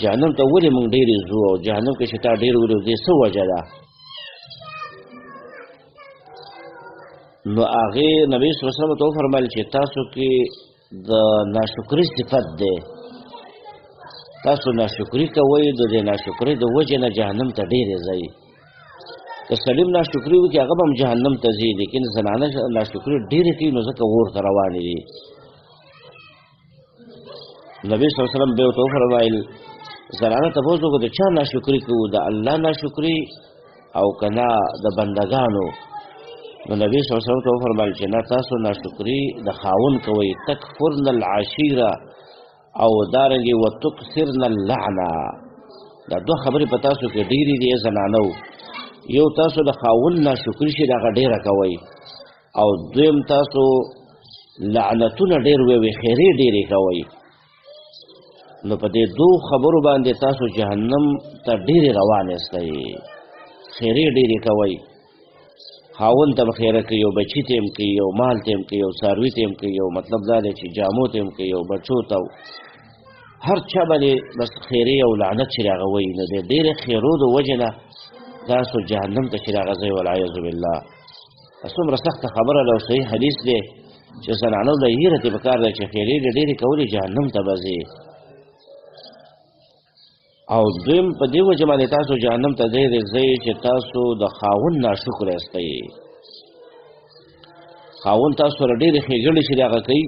جهنم ته ولې موږ ډېرې ځو او جهنم کې چې تا ډېرې ولیدو دې څه وجه ده نو هغې نبي صلی الله علیه وسلم ته وفرمایل چې تاسو کې د ناشکرۍ صفت دی تاسو ناشکري کوئ د دې ناشکرۍ د وجې نه جهنم ته ډېرې ځئ که سلیم ناشکري وکړي هغه به هم جهنم ته ځي لیکن زنانه ناشکري ډېرې کوي نو ځکه اور ته روانې دي نبي صلی الله علیه وسلم بیا ورته وفرمایل زنانه تپوس وکړو د چا ناشکري کوو د الله ناشکري او که نه د بندګانو نو نبي صلی الله علیه وسلم ته وفرمایل چې نه تاسو ناشکري د خاوند کوئ تکفرن العشیره او دارنګې وتکثرن اللعنه دا دوه خبرې په تاسو کې ډېرې دي زنانو یو تاسو د خاوند ناشکري چې دغه ډېره کوئ او دویم تاسو لعنتونه ډېر ووي خیرې ډېرې کوئ نو په دې دوه خبرو باندې تاسو جهنم ته ډېرې روان یاستئ خیرې ډېرې کوئ خاوند ته به خیره کوي یو بچي ته هم کوي یو مال ته هم کوي یو څاروي ته هم کوي یو مطلب دا دی چې جامو ته هم کوي یو بچو ته هر چا باندې بس خیرې او لعنت چې هغه وایي نو د ډېرې خیرو د وجې نه تاسو جهنم ته چې هغه ځئ والعیاذ بالله څومره سخته خبره ده او صحیح حدیث دی چې زنانو له هیره ته پکار دی چې خیرې ډېرې کولې جهنم ته به ځي او دویم په دې وجه باندې تاسو جهنم ته ډېرې ځئ چې تاسو د خاوند ناشکره یاستئ خاوند تاسو سره ډېرې ښېګڼې چې د هغه کوي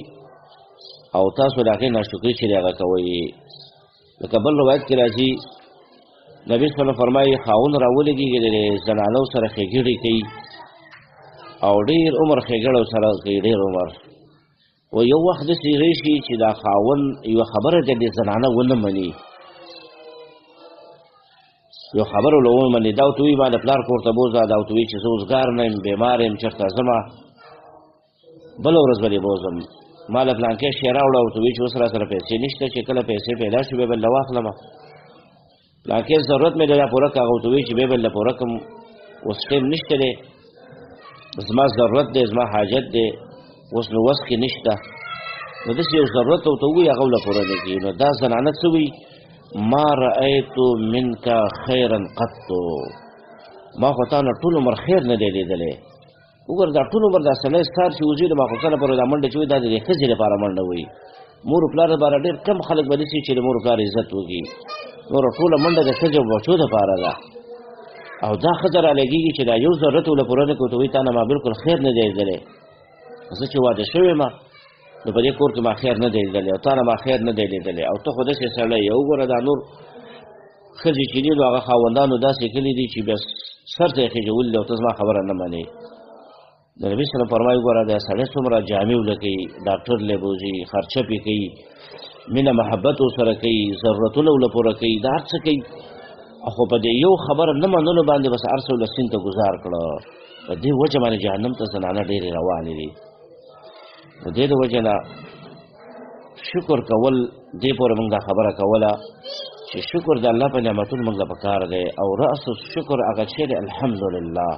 او تاسو د هغې ناشکري چې د هغه کوئ لکه بل روایت کې راځي نبي صلی الله فرمایي خاوند راولګېږي د زنانو سره ښېګڼې کوي او ډېر عمر ښېګڼو سره کوي ډېر عمر و یو وخت داسې راشي چې دا خاوند یوه خبره د زنانه ونه مني یو خبره له ومني دا ورته وایي ما د پلار کور ته بوځه دا ورته وایي چې زه اوسګار نه یم بیمار یم چېرته ځمه بله ورځ به دې بوځم ما له پلانکې شی راوړه ورته وایي چې اوس را سره پیسې نشته چې کله پیسې پیدا شي بیا به له واخلمه پلانکې ضرورت مې دی پوره کړه هغه ورته وایي چې بیا به له پوره کړم اوس ټیم نشته دی زما ضرورت دی زما حاجت دی اوس نو وس کې نشته نو داسې یو ضرورت ورته ووایي هغه له پوره نه کړي نو دا زنانه څه وایي ما رأيت منك خيرا قط ما خو تا نه ټول عمر خیر نه دی لیدلی وګوره دا ټول عمر دا سړی ستار چې وځي د ماخوستنه پورې دا منډه چې وایي دا د دې ښځې لپاره منډه وایي مور پلار لپاره ډېر کم خلک به داسې چې د مور پلار عزت وکړي نوره ټوله منډه د ښځې او بچو دپاره ده او دا ښځه رالګېږي چې دا یو ضرورت ورله پوره نه کړو ته وایي تا نه ما بلکل خیر نه دی لیدلی زه چې واده شوی یم نو په دې کور کې ما خیر نه دی لیدلی او تا نه ما خیر نه دی لیدلی او ته خو داسې سړی یې وګوره دا نور ښځې چې دي نو هغه خاوندانو داسې کلي دي چې بیا سر ته یې خېژولي دي او ته زما خبره نه منې د نبي صلی الله فرمایي وګوره دا سړی څومره جامې وله کوي ډاکټر لی بوځي خرچه پې کوي مینه محبت ورسره کوي ضرورتونه وله پوره کوي دا هر څه کوي خو په دې یو خبره نه منلو باندې بس هر څه وله سیند ته ګزار کړه په دې وجه باندې جهنم ته زنانه ډېرې روانې دي د دې د وجه نه شکر کول دې پورې موږ دا خبره کوله چې شکر د الله په نعمتونو موږ له پکار دی او رأس شکر هغه شی دی الحمدلله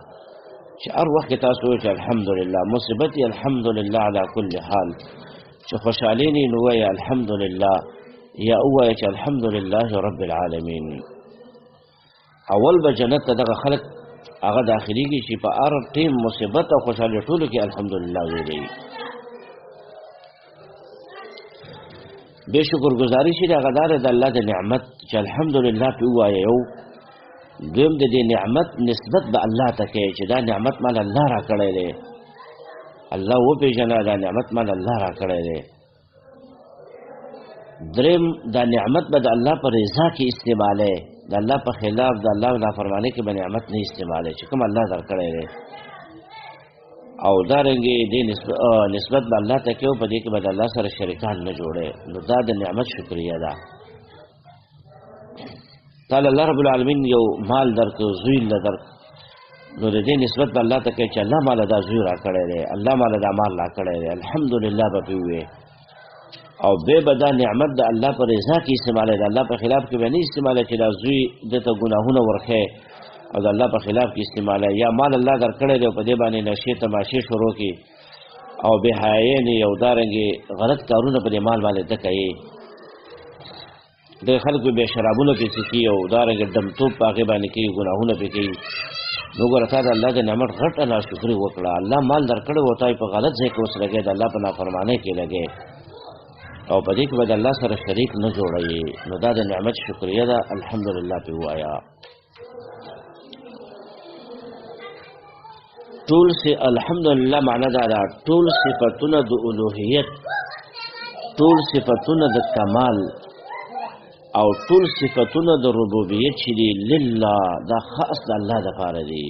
چې هر وخت کې تاسو وایئ چې الحمدلله مصیبت یې الحمدلله علی کل حال چې خوشحالي نه نو وایئ الحمدلله یا ووایئ چې الحمدلله رب العالمین اول به جنت ته دغه خلک هغه داخليږي چې په هر ټیم مصیبت او خوشحالي ټولو کې الحمدلله ویلي بے شکر گزاری چې هغه دار د الله د نعمت چې الحمدلله په وایي یو دویم د دې نعمت نسبت به الله ته کوي چې دا نعمت مال الله را کړی دی الله وپېژنه دا نعمت مال الله را کړی دی دریم دا نعمت به د الله په رضا کې استعمالی د الله په خلاف د الله نافرمانۍ کې به نعمت نه استعمالی چې کوم الله در کړی دی او دارنګې دې نسبت به الله ته کوي او په دې کې به د الله سره شریکان نه جوړی نو دا د نعمت شکریه ده تعالی الله رب العالمین یو مال درکړ زوی له درک نو د دې نسبت به الله ته کوي چې الله ماله دا زوی را کړی دی الله ماله دا مال را کړی دی الحمدلله به پې ووایې او بیا به دا نعمت د الله په رضا کې استعمالی د الله په خلاف کې به نه استعمالی چې دا زوی ده ته ګناهونه ورښی او د الله په خلاف کې استعمالی یا مال الله در کړی دی او په دې باندې نشې تماشې شروع کړي او بې حیایي او دارنګې غلط کارونه په دې مال باندې ده کوي د خلکو بیا شرابونه پې څښي او دارنګې ډمتوب په هغې باندې کوي ګناهونه پې کوي نو ګوره تا د الله د نعمت غټه ناشکري وکړه الله مال در کړی و تا یې په غلط ځای کې اوس لګی د الله په نافرمانۍ کې لګی او په دې کې به د الله سره شریک نه جوړوي نو دا د نعمت شکریه ده الحمدلله پې ووایه ټول الحمدلله معنا دا ده ټول صفتونه د الوهیت ټول صفتونه د کمال او ټول صفتونه د ربوبیت چې دي لله دا خاص د الله دپاره دي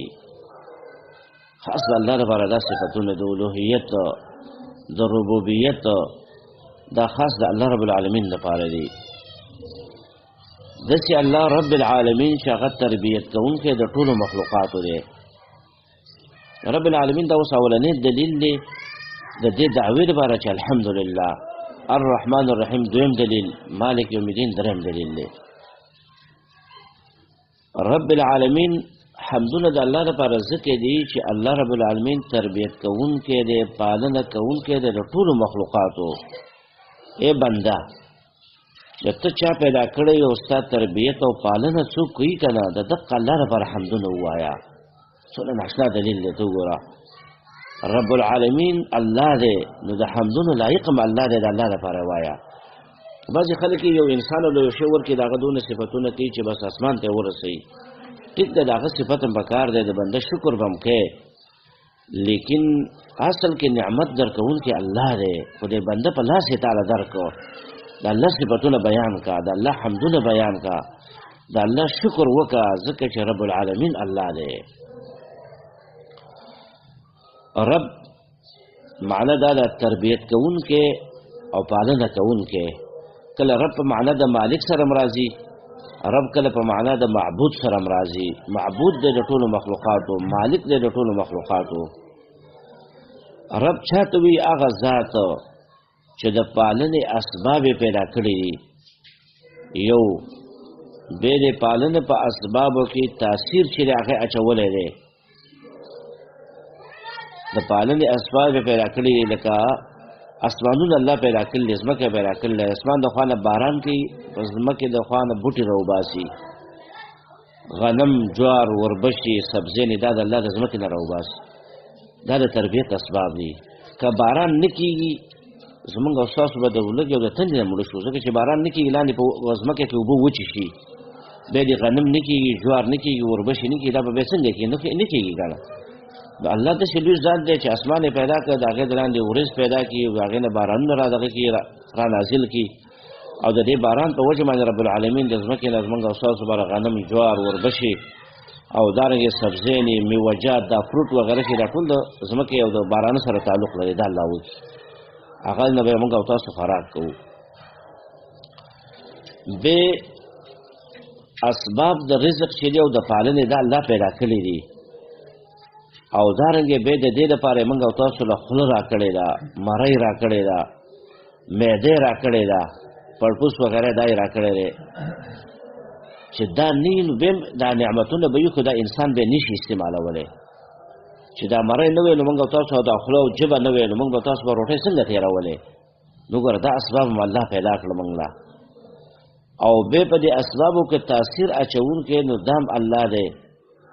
خاص د الله دپاره دا صفتونه د الوهیت د ربوبیت دا خاص د الله رب العالمین دپاره دي داسې الله رب العالمین چې هغه تربیت کوونکی د ټولو مخلوقاتو دی رب العالمین دا اوس اولنی دلیل دی د دې دعوې دپاره چې الحمدلله الرحمن الرحیم دویم دلیل مالک یوم الدین دریم دلیل دی رب العالمین حمدونه د الله دپاره ځکه دي چې الله رب العالمین تربیت کوونکی دی پالنه کوونکی دی د ټولو مخلوقاتو ای بنده چې ته چا پیدا کړی او ستا تربیت او پالنه څوک کوي که نه د دقه الله دپاره حمدونه ووایه څونه ناشنا دلیل دی ته وګوره رب العالمین الله دی نو د حمدونو لایق هم الله دی د الله دپاره وایه بعضې خلک یو انسان له یو شی ورکړي د هغه دونه صفتونه کوي چې بس اسمان ته یې ورسوي ټیک دی د هغه صفت هم پکار دی د بنده شکر به هم کوې لیکن اصل کې نعمت درکوونکی الله دی خو د بنده په لاس یې تعالی درکړو د الله صفتونه بیان کا د الله حمدونه بیان کا د الله شکر وکړه ځکه چې رب العالمین الله دی رب معنا دا د تربیت کوونکی او پالنه کوونکی کله رب په معنا د مالک سره راځي رب کله په معنا د معبود سره راځي معبود دی د ټولو مخلوقاتو مالک دی د ټولو مخلوقاتو رب چاته وي هغه ذات چې د پالنې اسباب پیدا کړي یو بې د پالنې په اسبابو کې تاثیر چې هغه اچولی دی د پالنې اسباب پیدا کړي لکه اسمانونه الله پیدا کړي ځمکه پیدا کړي اسمان د خوا نه باران کوي په ځمکې د خوا نه بوټي راوباسي غنم جوار وربشي سبزیانې دا د الله د ځمکې نه راوباسي دا د تربیت اسباب دي که باران نه کېږي زمونږ او ستاسو به د لږ یو د تندې نه مړه شو ځکه چې باران نه کېږي لاندې په ځمکه کې اوبه وچې شي بیا د غنم نه کېږي جوار نه کېږي وربشي نه کېږي دا به بیا څنګه کېږي نه کېږي که نه د الله داسې لوی ذات دی چې اسمان یې پیدا کړه د هغې د لاندې وریځ پیدا کړي د هغې نه بارانونه را دغه کړي را نازل کړي او د دې باران په وجه باندې رب العالمین د ځمکې نه زمونږ او ستاسو لپاره غنم جوار وربشي او دارنګې سبزیانې میوجات دا فروټ وغیره چې دا ټول د ځمکې او د بارانه سره تعلق لري دا الله وکړي هغه نه به موږ او تاسو خوراک کوو بې اسباب د رزق چې دي او د پالنې دا الله پیدا کړي دي او دارنګې بې د دې لپاره موږ او تاسو له خوله را کړې ده مرۍ را کړې ده معدې را کړې ده پړپوس وغیره دا یې را کړی دی چې دا نه نو بیا دا نعمتونه به وي خو دا انسان بیا نشي استعمالولی چې دا مرۍ نه وی نو موږ او تاسو دا خوله او ژبه نه وی نو موږ به تاسو به روټۍ څنګه تېرولې نو ګوره دا اسباب هم الله پیدا کړل موږ له او بیا په دې اسبابو کې تاثیر اچوونکی نو دا هم الله دی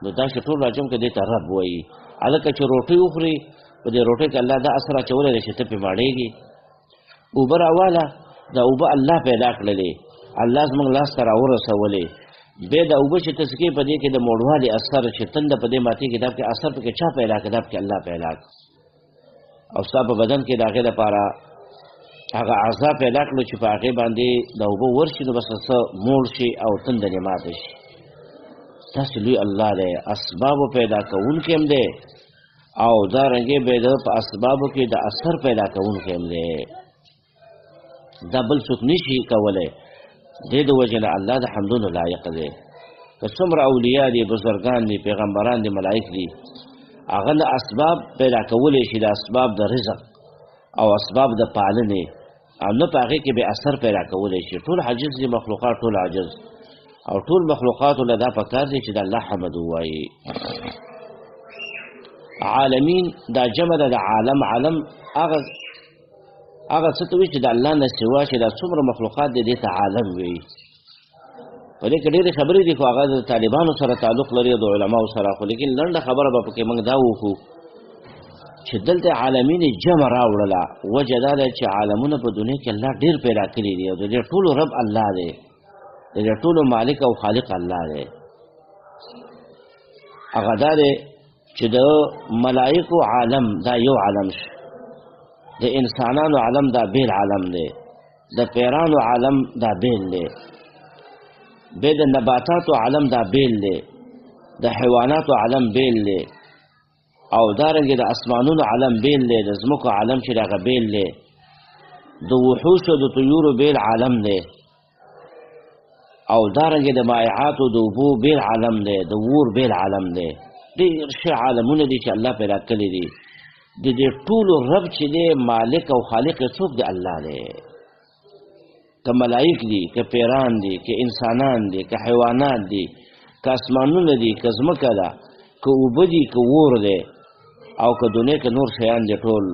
نو دا چې ټول راجم کې دې ته رب وایي هلکه چې روټۍ وخوري په دې روټۍ کې الله دا اثر اچولی دی چې ته پرې ماړېږي اوبه راواله دا اوبه الله پیدا کړلې الله زموږ لاس ته راورسولې بیا دا اوبه چې ته څکې په دې کې د موړوالي اثر چې تنده په دې ماتېږي دا پکې اثر پکې چا پیدا کړه دا پکې الله پیدا کړه او ستا په بدن کې د هغې لپاره هغه اعضا پیدا کړلو چې په هغې باندې د اوبه ورشي نو بس څه موړ شي او تنده یې ماته شي داسې لوی الله دی اسبابو پیدا کوونکی هم دی او دارنګې بیا د په اسبابو کې د اثر پیدا کوونکی هم دی دا بل څوک نشي کولی دې د وجې نه الله د حمدونو لایق دی که څومره اولیا دي بزرګان دي پیغمبران دي ملایک دي هغه نه اسباب پیدا کولی شي د اسباب د رزق او اسباب د پالنې او نه په هغې کې به اثر پیدا کولی شي ټول عاجز دي مخلوقات ټول عاجز او ټول مخلوقاتو له دا پکار دی چې د الله حمد ووایي عالمین دا جمع ده د عالم عالم هغه څه ته وایي چې د الله نه سوا چې دا څومره مخلوقات دي دې ته عالم وایي په دې کې ډېرې خبرې دي خو هغه د طالبانو سره تعلق لري د علماو سره خو لیکن لنډه خبره به پکې موږ دا وکړو چې دلته عالمین جمع راوړله وجه دا ده چې عالمونه په دنیا کې الله ډېر پیدا کړي دي او د دې ټولو رب الله دی د دې ټولو مالک او خالق الله دی هغه دا دی چې د ملائکو عالم دا یو عالم شو د انسانانو عالم دا بیل عالم دی د پیرانو عالم دا بیل دی بیا د نباتاتو عالم دا بیل دی د حیواناتو عالم بیل دی او دارنګه د اسمانونو عالم بیل دی د ځمکو عالم چې دغه بیل دی د وحوش او د طیورو بیل عالم دی او دارنګه د مائعاتو د اوبو بیل عالم دی د ور بیل عالم دی ډېر ښه عالمونه دي چې الله پیدا کړي دي د دې ټولو رب چې دی مالک او خالق یې څوک دی الله دی که ملائک دي که پیران دي که انسانان دي که حیوانات دي که اسمانونه دي که ځمکه ده که اوبه دي که ور دی او که دنیا کې نور شیان دي ټول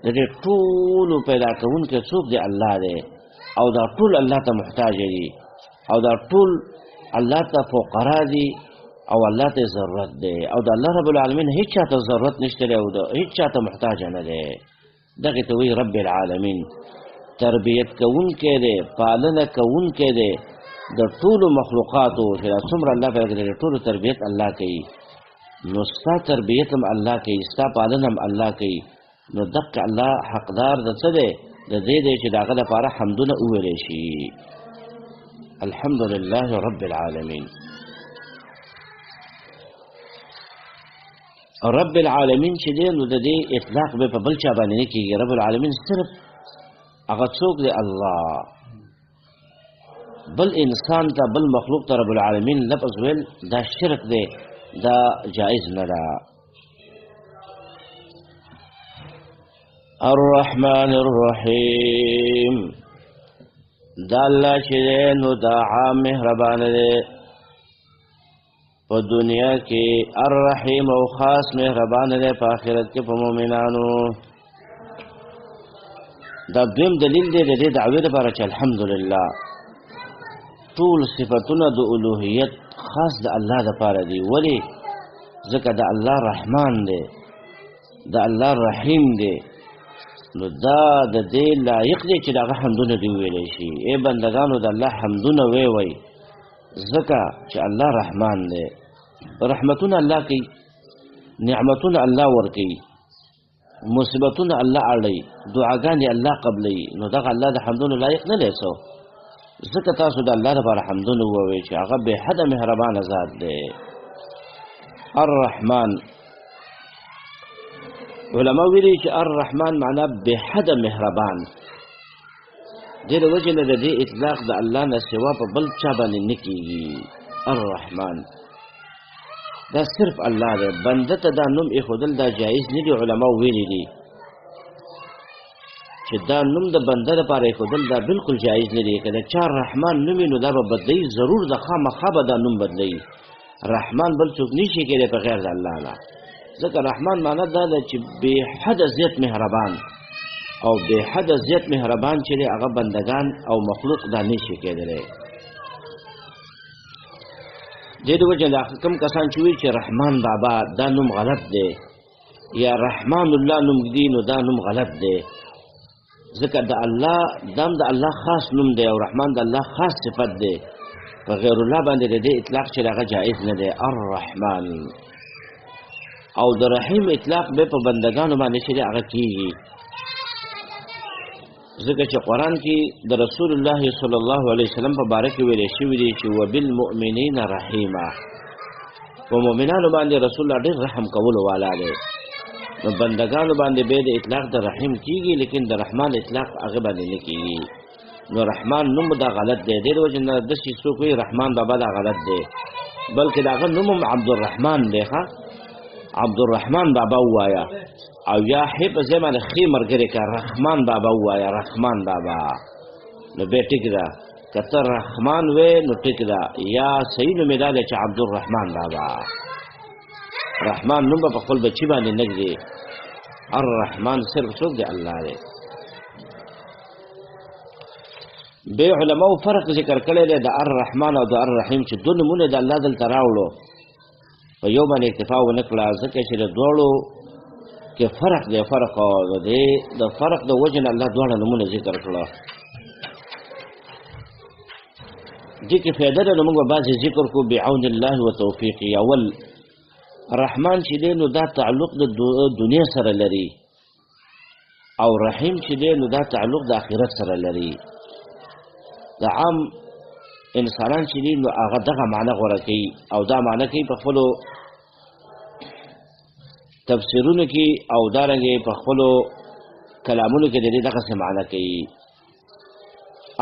د دې ټولو پیدا کوونکی څوک دی الله دی او دا ټول الله ته محتاج دي او دا ټول الله ته فقرا دي او الله ته ضرورت دی او د الله رب العالمین هیڅ چاته ضرورت نشته دی او د هیڅ چاته محتاج نه دی دغه ته وی رب العالمین تربیت کوونکی دی پالنه کوونکی دی د ټولو مخلوقاتو چې څومره الله پیدا کړي ټولو تربیت الله کوي نو ستا تربیت هم الله کوي ستا پالنه هم الله کوي نو دقه الله حقدار د څه دی د دې دی چې د هغه لپاره حمدونه وویلی شي الحمد لله رب العالمین رب العالمین چې دی نو د دې اطلاق به په بل چا باندې نه کېږي رب العالمین صرف هغه څوک دی الله بل انسان ته بل مخلوق ته رب العالمین لفظ ویل دا شرک دی دا جائز نه ده الرحمن الرحیم دا الله چې دی نو دا عام مهربان دی په دنیا کې الرحیم او خاص مهربان دی په آخرت کې په مؤمنانو دا دویم دلیل دی د دې دعوې لپاره چې الحمدلله ټول صفتونه د الوهیت خاص د الله لپاره دي ولې ځکه د الله رحمان دی د الله رحیم دی نو دا د دې لایق دی چې دغه حمدونه دې ویلی شي ای بندګانو د الله حمدونه وی ځکه چې الله رحمان دی رحمتونه الله کوي نعمتونه الله ورکوي مصیبتونه الله اړوي دعاګانې الله قبلوي نو دغه الله د حمدونو لایق نه دی څو ځکه تاسو د الله لپاره حمدونه ووایئ چې هغه بې حده مهربانه ذات دی الرحمن علما ویلي چې الرحمن معنا بې حده مهربان دې د وجې نه د دې اطلاق د الله نه سوا په بل چا باندې نه کېږي الرحمن دا صرف الله دی بنده ته دا نوم ایښودل دا جایز نه دي علماو ویلي دي چې دا نوم د بنده لپاره ایښودل دا بالکل جایز نه دی که د چا رحمان نوم وي نو دا به بدلوي ضرور د خامخا به دا نوم بدلوي رحمان بل څوک نشي کېدی په غیر د الله نه ځکه رحمان معنا دا ده چې بې حده زیات مهربان او بې حده زیات مهربان چې دی هغه بندگان او مخلوق دا نشي کېدلی دې د وجې نه کوم کسان چې وایي چې رحمان بابا دا نوم غلط دی یا رحمان الله نوم ږدي نو دا نوم غلط دی ځکه د الله دام د الله خاص نوم دی او رحمان د الله خاص صفت دی په غیر الله باندې د دې اطلاق چې هغه جایز نه دی الرحمن او د رحیم اطلاق به په بندگانو باندې چې هغه کېږي ځکه چې قرآن کې د رسول الله صلی الله علیه وسلم په باره کې ویلی شوي دي چې وبالمؤمنین رحیما په مؤمنانو باندې رسول الله ډېر رحم کولو والا دی نو بندگانو باندې به د اطلاق د رحیم کېږي لیکن د رحمان اطلاق هغه باندې نه کېږي نو رحمان نوم دا غلط دی دې د وجې نه داسې څوک وایي رحمان بابا دا غلط دی بلکې د هغه نوم هم عبدالرحمن دی ښه عبدالرحمن بابا ووایا او یا ح په ځای باندې ښې ملګرې کړه رحمان بابا ووایا رحمان بابا نو بیا ټیک ده که ته رحمان وې نو ټیک ده یا صحیح نوم یې دا دی چې عبدالرحمن بابا رحمان نوم به په خپل بچي باندې نه ږدي الرحمن صرف څوک دی الله دی بیا علماو فرق ذکر کړی دی د الرحمن او د الرحیم چې دوه نومونه د الله دلته راوړو په یو باندې اکتفا ونه کړه ځکه چې د دواړو کې فرق دی. فرق دی د فرق د وجه نه الله دواړه نومونه ذکر کړه. دې کې فایده ده نو موږ بعضې ذکر کو بعون الله و توفیقه. اول رحمان چې دی نو دا تعلق د دنیا سره لري او رحیم چې دی نو دا تعلق د آخرت سره لري. د عام انسانان چې دي نو هغه دغه معنی غوره کوي او دا معنی کوي په خپلو تفسیرونو کې او دارنګې په خپلو کلامونو کې د دې دغسې معنی کوي.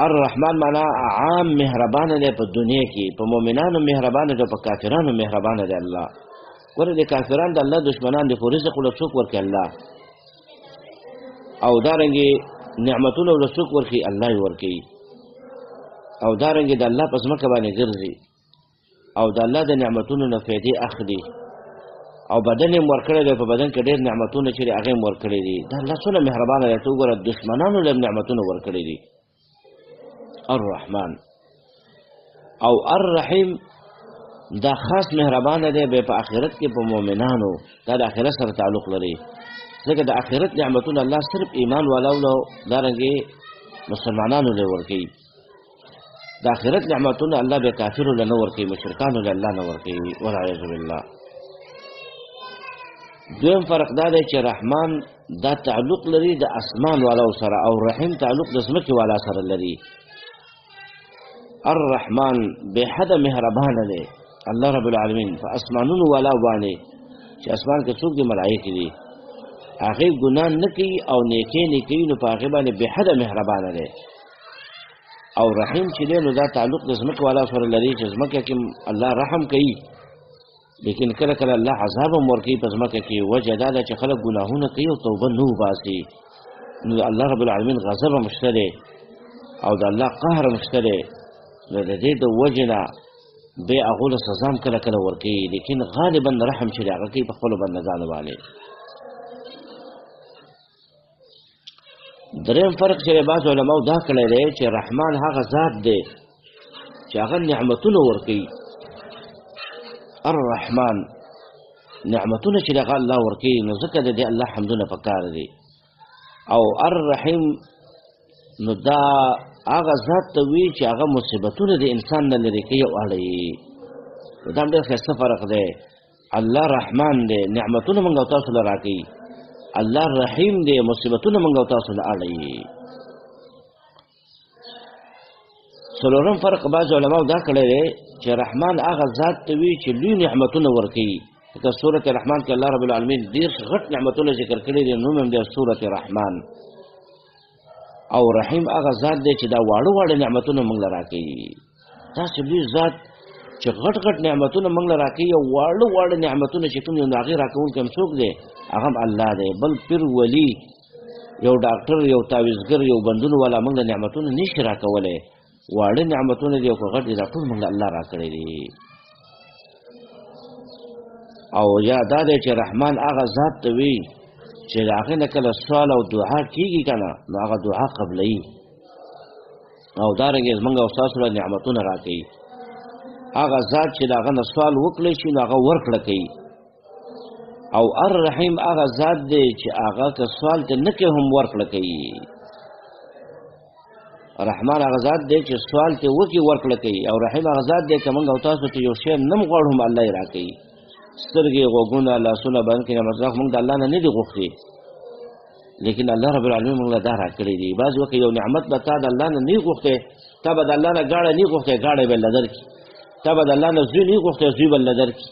الرحمن معنا عام مهربانه دی په دنیا کې، په مؤمنانو مهربانه دی، په کافرانو مهربانه دی الله. ګوره د کافران د الله دشمنان دي خو رزق له څوک ورکوي الله، او دارنګې نعمتونه له څوک ورکوي الله یې ورکوي، او دارنګې د الله په ځمکه باندې ګرځي او د الله د نعمتونو نه فایدې اخلي، او بدن یې ورکړی دی، په بدن کې ډېر نعمتونه چې دي هغه یې ورکړي دي. دا الله څونه مهربانه دی. ته وګوره دشمنانو له نعمتونه ورکړي دي. الرحمن او الرحیم دا خاص مهربانه دی به په آخرت کې په مؤمنانو، دا د آخرت سره تعلق لري. ځکه د آخرت نعمتونه الله صرف ایمان والاو له دارنګې مسلمانانو له ورکوي. د آخرت نعمتونه الله به کافرو له نه ورکوي، مشرکانو له الله نه ورکوي والعیاذ بالله. دویم فرق دا دی چې رحمان دا تعلق لري د اسمان والاو سره او رحیم تعلق د ځمکې والا سره لري. الرحمن بے حد مهربانه دی الله رب العالمین په اسمانونو والا باندې چې اسمان کې څوک دي ملائکې دي، هغې ګناه نه کوي او نیکۍ نه کوي، نو په هغې باندې بې حده مهربانه دی. او رحیم چې دی نو دا تعلق د ځمکې والا سره لري چې ځمکه کې الله رحم کوي، لیکن کله کله الله عذاب هم ورکوي په ځمکه کې. وجه دا ده چې خلک ګناهونه کوي او توبه نه وباسي، نو د الله رب العالمین غضب هم شته دی او د الله قهر هم شته دی. نو د دې د وجې نه بیا هغو له سزا هم کله کله ورکوي، لیکن غالبا رحم چې دی هغه کوي په خپلو بندګانو باندې. دریم فرق چې بعض علماو دا کړی دی چې رحمان هغه ذات دی چې هغه نعمتونه ورکوي. الرحمن نعمتونه چې هغه الله ورکوي، نو ځکه د دې الله حمدونه پکار دي. او الرحیم نو دا هغه ذات ته وی چې هغه مصیبتونه د انسان نه لرې کوي او اړوي. دا هم ډېر ښایسته فرق دی. الله رحمان دی، نعمتونه موږ او تاسو له راکوي. الله رحیم دی، مصیبتونه موږ او تاسو له اړوي. څلورم فرق بعض علماو دا کړی دی چې رحمان هغه ذات ته وی چې لوی نعمتونه ورکوي. لکه سورة رحمان کې الله رب العالمین ډېر غټ نعمتونه ذکر کړي دي، نوم هم دی سورة رحمان. او رحیم هغه ذات دی چې دا واړه واړه نعمتونه موږ له راکوي. داسې لوی ذات چې غټ غټ نعمتونه موږ له راکوي او واړه واړه نعمتونه چې کوم دي نو هغې راکوونکی هم څوک دی؟ هغه هم الله دی. بل پیر ولی یو ډاکټر یو تعویزګر یو بندونو والا موږ له نعمتونه نشي راکولی. واړه نعمتونه دي او که غټ دي دا ټول موږ له الله راکړی دي. او یا دا دی چې رحمان هغه ذات ته وي چې د هغې نه کله سوال او دعا کېږي که نه نو هغه دعا قبلوي، او دارنګې زموږ او ستاسو له نعمتونه راکوي. هغه ذات چې د هغه نه سوال وکړی شي نو هغه ورکړه کوي. او الرحیم هغه ذات دی چې هغه که سوال ته نه کوي هم ورکړه کوي. رحمان هغه ذات دی چې سوال ته وکړي ورکړه کوي، او رحیم هغه ذات دی که موږ او تاسو ته یو شی نه غواړو هم الله یې راکوي. سترګې، غوږونه، لاسونه باندې کې نعمتونه موږ د الله نه نه دي غوښتي، لیکن الله رب العالمین موږ له دا راکړی دي. بعض وخت یو نعمت به تا د الله نه نه غوښتی، تا به د الله نه ګاډه نه غوښتی، ګاډه به له درکړي. تا به د الله نه زوی نه غوښتی، زوی به له درکړي.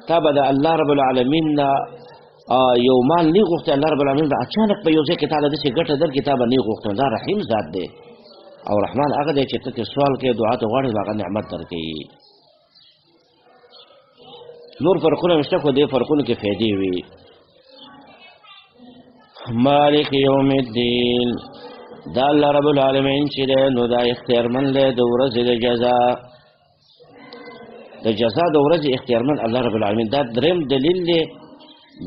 تا به د الله رب العالمین نه یو مال نه غوښتی، الله رب العالمین به اچانک په یو ځای کې تا له داسې ګټه درکړي، تا به نه غوښتی. دا رحیم ذات دی. او رحمان هغه دی چې ته ترې سوال کوې، دعا ته غواړې، هغه نعمت درکوي. نور فرقونه مشته خو دې فرقونو کې فایدې وي. مالک یوم الدین دا الله رب العالمین چې دی نو دا اختیارمن دی د ورځې د جزا، د جزا د ورځې اختیارمن الله رب العالمین. دا دریم دلیل دی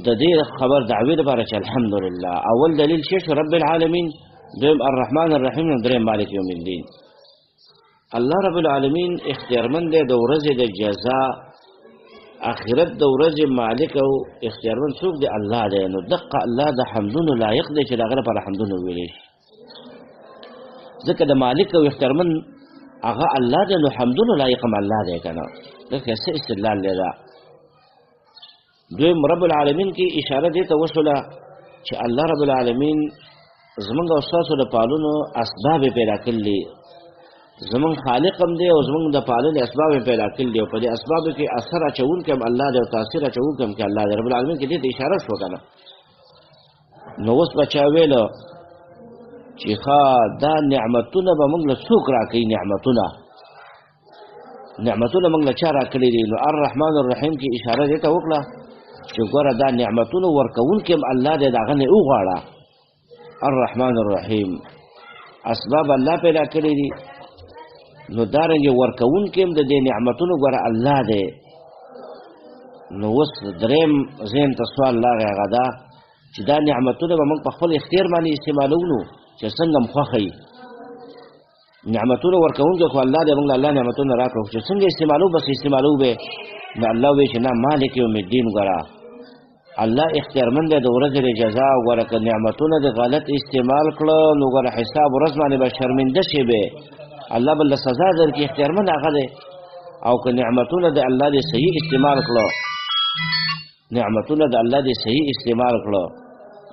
د دې خبر دعوې لپاره چې الحمدلله. اول دلیل شی رب العالمین، دویم الرحمن الرحیم، دریم مالک یوم الدین. الله رب العالمین اختیارمن دی د ورځې د جزا آخرت د ورځې مالک او اختیارمن څوک دی؟ الله دی. نو دقه الله د حمدونو لایق دی چې د هغه لپاره حمدونه وویلی شي، ځکه د مالک او اختیارمن هغه الله دی، نو حمدونو لایق هم الله دی که نه. دلته څه استدلال دی دا؟ دویم رب العالمین کې اشاره دې ته وشوله چې الله رب العالمین زمونږ او ستاسو د پالونو اسباب یې پیدا کړلي، زمونږ خالق هم دی او زمونږ د پالنې اسباب یې پیدا کړلي، او په دې اسبابو کې اثر اچوونکی هم الله دی او تاثیر اچوونکی هم الله دی. رب العالمین کې دې ته اشاره شوه که نه. نو اوس به چا ویله چې ښه دا نعمتونه به موږ له څوک راکوي؟ نعمتونه موږ له چا راکړي دي؟ نو الرحمن الرحیم کې اشاره دې ته وکړه چې ګوره دا نعمتونه ورکوونکی هم الله دی، د هغه نه وغواړه. الرحمن الرحیم اسباب الله پیدا کړي دي، نو دارنګې ورکوونکی هم د دې نعمتونو ګوره الله دی. نو اوس دریم ذهن ته سوال راغی، هغه دا چې دا نعمتونه به موږ په خپل اختیار باندې استعمالوو نو چې څنګه م خوښوي. نعمتونه ورکوونکی خو الله دی، موږ له الله نعمتونه راکړو چې څنګه استعمالوو، بس استعمالوو به. نو الله وایي چې نه، مالک یوم الدین ګوره الله اختیارمند دی د ورځې د جزا. ګوره که نعمتونه د غلط استعمال کړه نو ګوره حساب ورځ باندې به شرمنده شي، به الله به له سزا درکړي، اختیارمند هغه دی. او که نعمتونه د الله د صحیح استعمال کړه، نعمتونه د الله د صحیح استعمال کړه،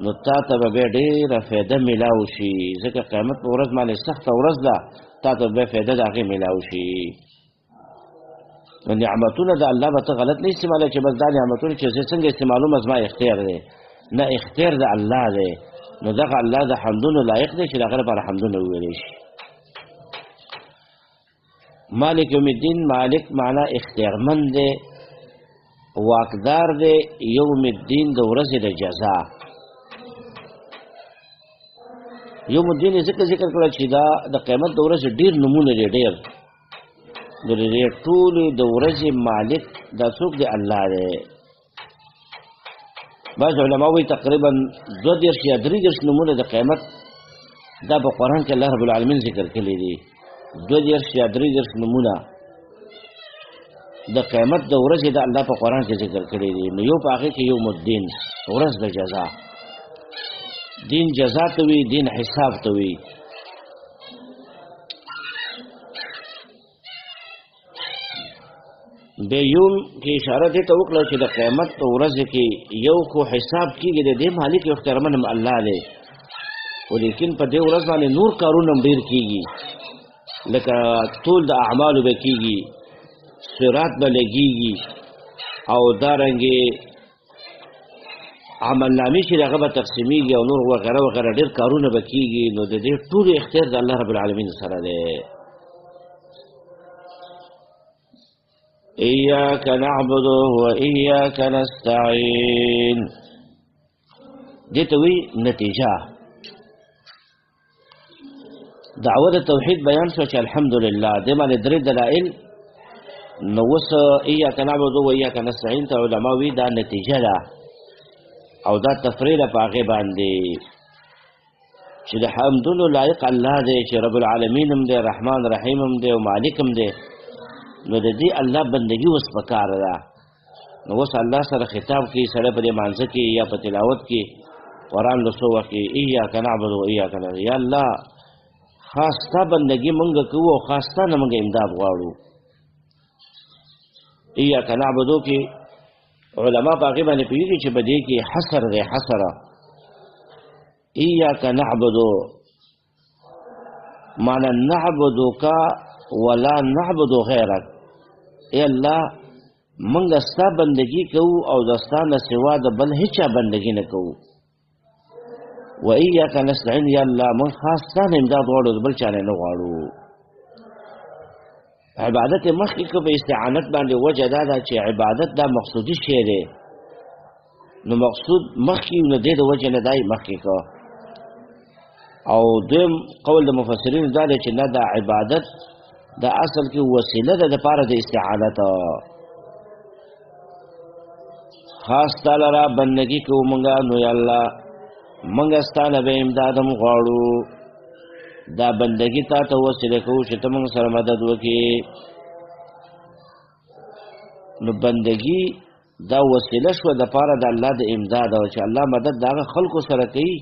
نو تا ته به بیا ډېره فایده میلاو شي، ځکه قیامت په ورځ باندې سخته ورځ ده، تا ته بیا فایده د هغې میلاو شي. نو نعمتونه د الله به ته غلط نه استعمالوي چې بس دا نعمتونه چې زه څنګه استعمالوم زما اختیار دی، نه، اختیار د الله دی. نو دغه الله د حمدونو لایق دی چې د هغه لپاره حمدونه وویلی شي. مالک یوم الدین، مالک معنا اختیارمند دی، واکدار دی، یوم الدین د ورځې د جزا. یوم الدین ذکر کړه چې دا د قیامت د ورځې ډېر نومونه دي، ډېر د دې ټولې د ورځې مالک دا څوک دی؟ الله دی. بعض علما وایي تقریبا 22 یا 23 نومونه د قیامت دا په قرآن کې الله رب العالمین ذکر کړي دي. 22 یا 23 نومونه د قیامت د ورځې د الله په قرآن کې ذکر کړي دي. نو یو په هغې کې یوم الدین، ورځ د جزا. دین جزا ته وي، دین حساب ته وي. بے یوم کې اشاره دې ته وکړه چې د قیامت په ورځ کې یو خو حساب کېږي، د دې مالک او اختیارمن هم الله دی، خو لیکن په دې ورځ باندې نور کارونه هم ډېر کېږي، لکه ټول د اعمالو به کېږي، صراط به لګېږي، او دارنګې عملنامې چې هغه به تقسیمیږي، او نور وغیره وغیره ډېر کارونه به کېږي. نو د دې ټول اختیار د الله رب العالمین سره دی. ایاک نعبد و ایاک نستعین، دې ته وایي نتیجه. دعوه د توحید بیان شو چې الحمدلله دې باندې 3 دلایل. نو اوس ایاک نعبد و ایاک نستعین ته علما وایي دا نتیجه ده، او دا تفریح ده په هغې باندې چې د حمدونو لایق الله دی، چې رب العالمین هم دی، رحمان رحیم هم دی، او مالک هم دی. نو د دې الله بندگی اوس پکار ده. نو اوس الله سره خطاب کوي، سړی په دې مانځه کې یا په تلاوت کې قرآن لوستو وخت کې ایاک نعبد و ایاک نستعین، یا الله خاص ستا بندگی مونږ کوو او خاص ستا نه مونږ امداد غواړو. ایاک نعبدو کې علما په هغې باندې پوهېږي چې په دې کې حصر دی، حصره. ایاک نعبدو معنی نعبدک ولا نعبد غیرک، ای الله موږ ستا بندگی کوو او د ستا نه سوا د بل هیچا بندگی نه کوو. و ایاک نستعین، یا الله موږ خاص ستا نه امداد غواړو، د بل چا نه نه غواړو. عبادت مخکې که په استعانت باندې وجه دا ده چې عبادت دا مقصودي شی دی، نو مقصود مخکې نو دې د وجه نه دی مخکې که. او دویم قول د مفسرین دا دی چې نه، دا عبادت دا اصل کې وسیله ده د پاره د استعانت. خاص تعالی را بندگی کوو مونږه، نو یا الله مونږ ستا نه به امداد هم غواړو، دا بندگی تا ته وسیله کوو چې ته مونږ سره مدد وکړې. نو بندگی دا وسیله شو د پاره د الله د امداد او چې الله مدد دغه خلکو سره کوي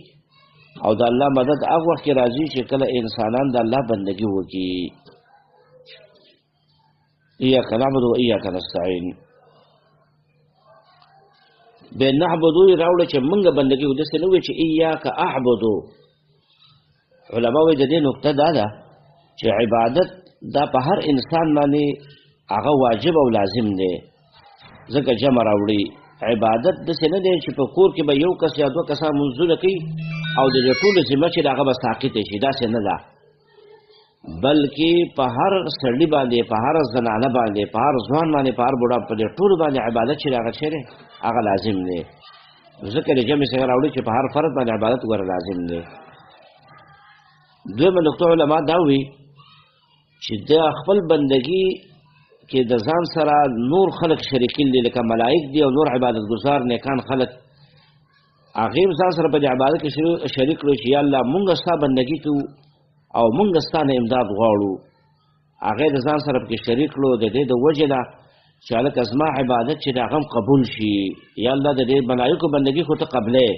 او د الله مدد هغه وخت کې راځي چې کله انسانان د الله بندگی وکړي. ایاک نعبد و ایاک نستعین. به نعبدو راوړه چې موږ بندگی ودسته نو چې ایاک اعبدو. علماء د دې نقطه دا ده چې عبادت دا په هر انسان باندې هغه واجب او لازم دی. ځکه جمع راوړي عبادت داسې نه دی چې په کور کې به یو کس یا دوه کسان منځونه کوي او د دې ټولو ذمه چې د هغه به ساقط شي، داسې نه ده. بلکې په هر سړي باندې، په هر زنانه باندې، په هر ځوان باندې، په هر بوډا، په دې ټولو باندې عبادت چې هغه چیرې هغه لازم دی. ځکه د جمع څخه راوړي چې په هر فرد باندې عبادت ور لازم دی. دویمه نقطه علما دا وایي چې د خپل بندگی کې د ځان سره نور خلق شریکین دي، لکه ملائک دي او نور عبادت گزار نیکان خلق، هغه ځان سره په عبادت کې شریک کړي چې یا الله مونږ ستا بندگی کوو او مونږ ستا نه امداد غواړو. هغه د ځان سره کې شریک کړو د دې د وجه نه چې هلکه زما عبادت چې د هغه قبول شي. یا الله د دې ملائکو بندگی خو ته قبلې،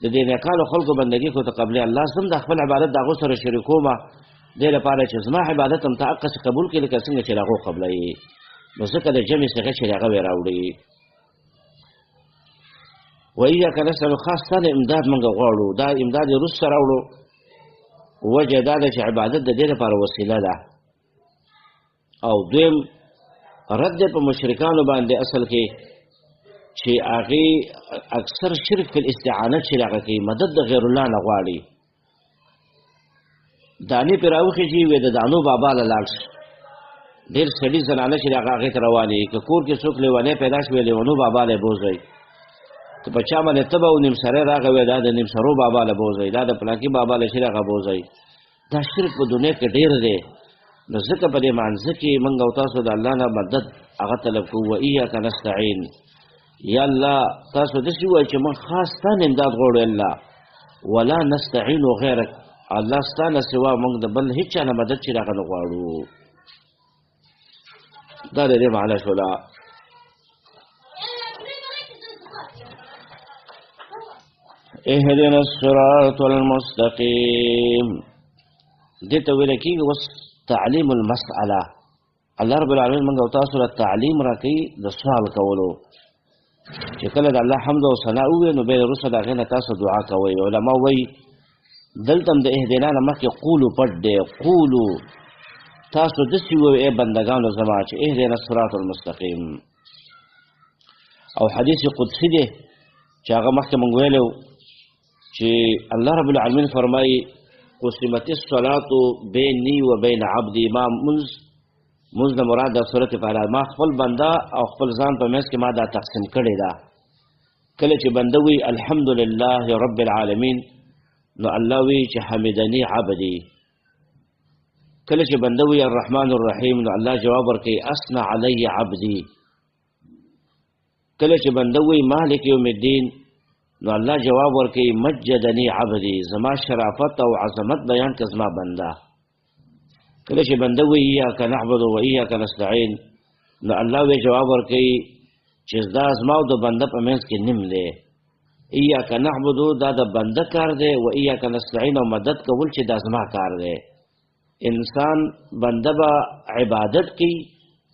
د دې نیکانو خلکو بندگی خو ته قبلې. الله زم د خپل عبادت د هغو سره شریکوم دې لپاره چې زما عبادت هم ته هغه قبول کړي لکه څنګه چې د هغو قبلوي. نو ځکه د جمع څخه چې هغه یې راوړي. و ایاک نستعین، خاص تا نه امداد موږ غواړو. دا امداد یې وروسته راوړو، وجه دا ده چې عبادت د دې لپاره وسیله ده. او دویم رد په مشرکانو باندې اصل کې چې هغې اکثر شرک په الاستعانت چې هغه کوي، مدد د غیر الله نه غواړي. دانې پرې راوخېږي وایي د دانو بابا له لاړ شي. ډېر سړي زنانه چې هغې ته روانې که کور کې څوک لیونی پیدا شي وایي لیونو بابا له بوځئ. که په چا باندې تبه او نیم سری راغی وایي دا د نیم سرو بابا له بوځئ، دا د پلاکي بابا له شي هغه بوځئ. دا شرک په دنیا کې ډېر دی. نو ځکه په دې مانځه کې موږ او تاسو د الله نه مدد هغه طلب کوو. و ایاک نستعین، یا الله تاسو داسې ووایئ چې موږ خاص تا نه امداد غواړو الله، ولا نستعین غیرک، الله ستا نه سوا موږ د بل هېڅ چا نه مدد چې هغه نه غواړو. دا د دې معنا شوله. اهدنا الصراط المستقیم دې ته ویل کېږي اوس تعلیم المسأله. الله رب العالمین موږ او تاسو له تعلیم راکوي د سوال کولو. چې کله د الله حمد او ثنا ووایي نو بیا وروسته د هغې نه تاسو دعا کوئ. علما وایي دلته هم د اهدنا نه مخکې قولو پټ دی. قولو تاسو داسې ووایئ ای بندګانو زما چې اهدنا الصراط المستقیم. او حدیث قدسي دی چې هغه مخکې موږ ویلی چې الله رب العالمین فرمایي قسمت الصلاة بیني و بین عبدي. ما منځ د مراد د صورت فعلا ما خپل بنده او خپل ځان په منځ کې ما دا تقسیم کړې ده. کله چې بنده وي الحمدلله رب العالمین نو الله وی چې حمدني عبدي. کله چې بنده وي الرحمن الرحیم نو الله جواب ورکوي اثنى علی عبدي. کله چې بنده وي مالک یوم الدین نو الله جواب ورکوي مجدني عبدي، زما شرافت او عظمت بیان که زما بنده. کله چې بنده وي ایاک نعبد و ایاک نستعین نو الله وی جواب ورکوي چې دا زما او د بنده په منځ کې نیم دی. ایاک نعبد دا د بنده کار دی، و ایاک نستعین او مدد کول چې دا زما کار دی. انسان بنده به عبادت کوي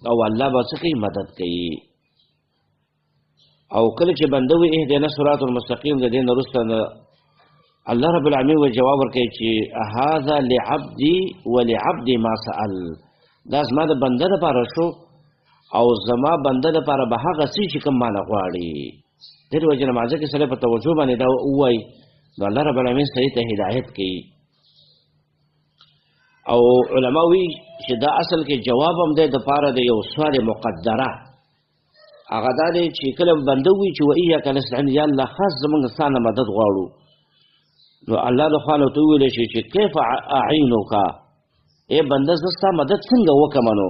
او الله به څه کوي؟ مدد کوي. او کله چې بنده وي اهدنا الصراط المستقیم د دې نه وروسته الله رب العالمین و جواب ورکوي چې هذا لعبدي ولعبدي ما سأل. دا زما د بنده لپاره شو او زما بنده لپاره به هغه څه چې کوم مانه غواړي. دې د وجې نه مازه کې سړی په توجه باندې دا ووایي نو الله رب العالمین سړي ته هدایت کوي. او علما وایي چې دا اصل کې جواب هم دی دپاره د یو سوال مقدره. هغه دا دی چې کله بنده وایي چې و ایاک نستعین یا الله خاص زموږ ستا نه مدد غواړو نو الله د خوا نه ورته وویلی شي چې کیف اعینک، ای بنده زه ستا مدد څنګه وکړم؟ نو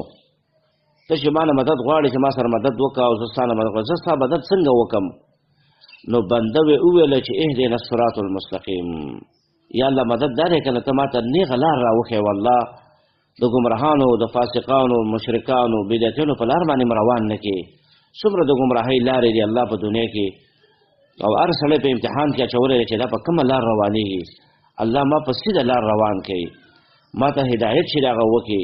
ته چې ما نه مدد غواړې چې ما سره مدد وکړه او زه ستا نه مدد غواړم، زه ستا مدد څنګه وکړم؟ نو بنده وویله چې اهدنا الصراط المستقیم، یا الله مدد دا دی که نه ته ما ته نیغه لار راوښیې والله د ګمراهانو د فاسقانو مشرکانو بدعتیانو په لار باندې م روان نه کړې څومره د ګمراهۍ لارې دي الله په دنیا کې او هر سړی په امتحان کې اچولی دی چې دا په کومه لار روانېږي الله ما په سیده لار روان کوي ما ته هدایت چې د هغه وکړي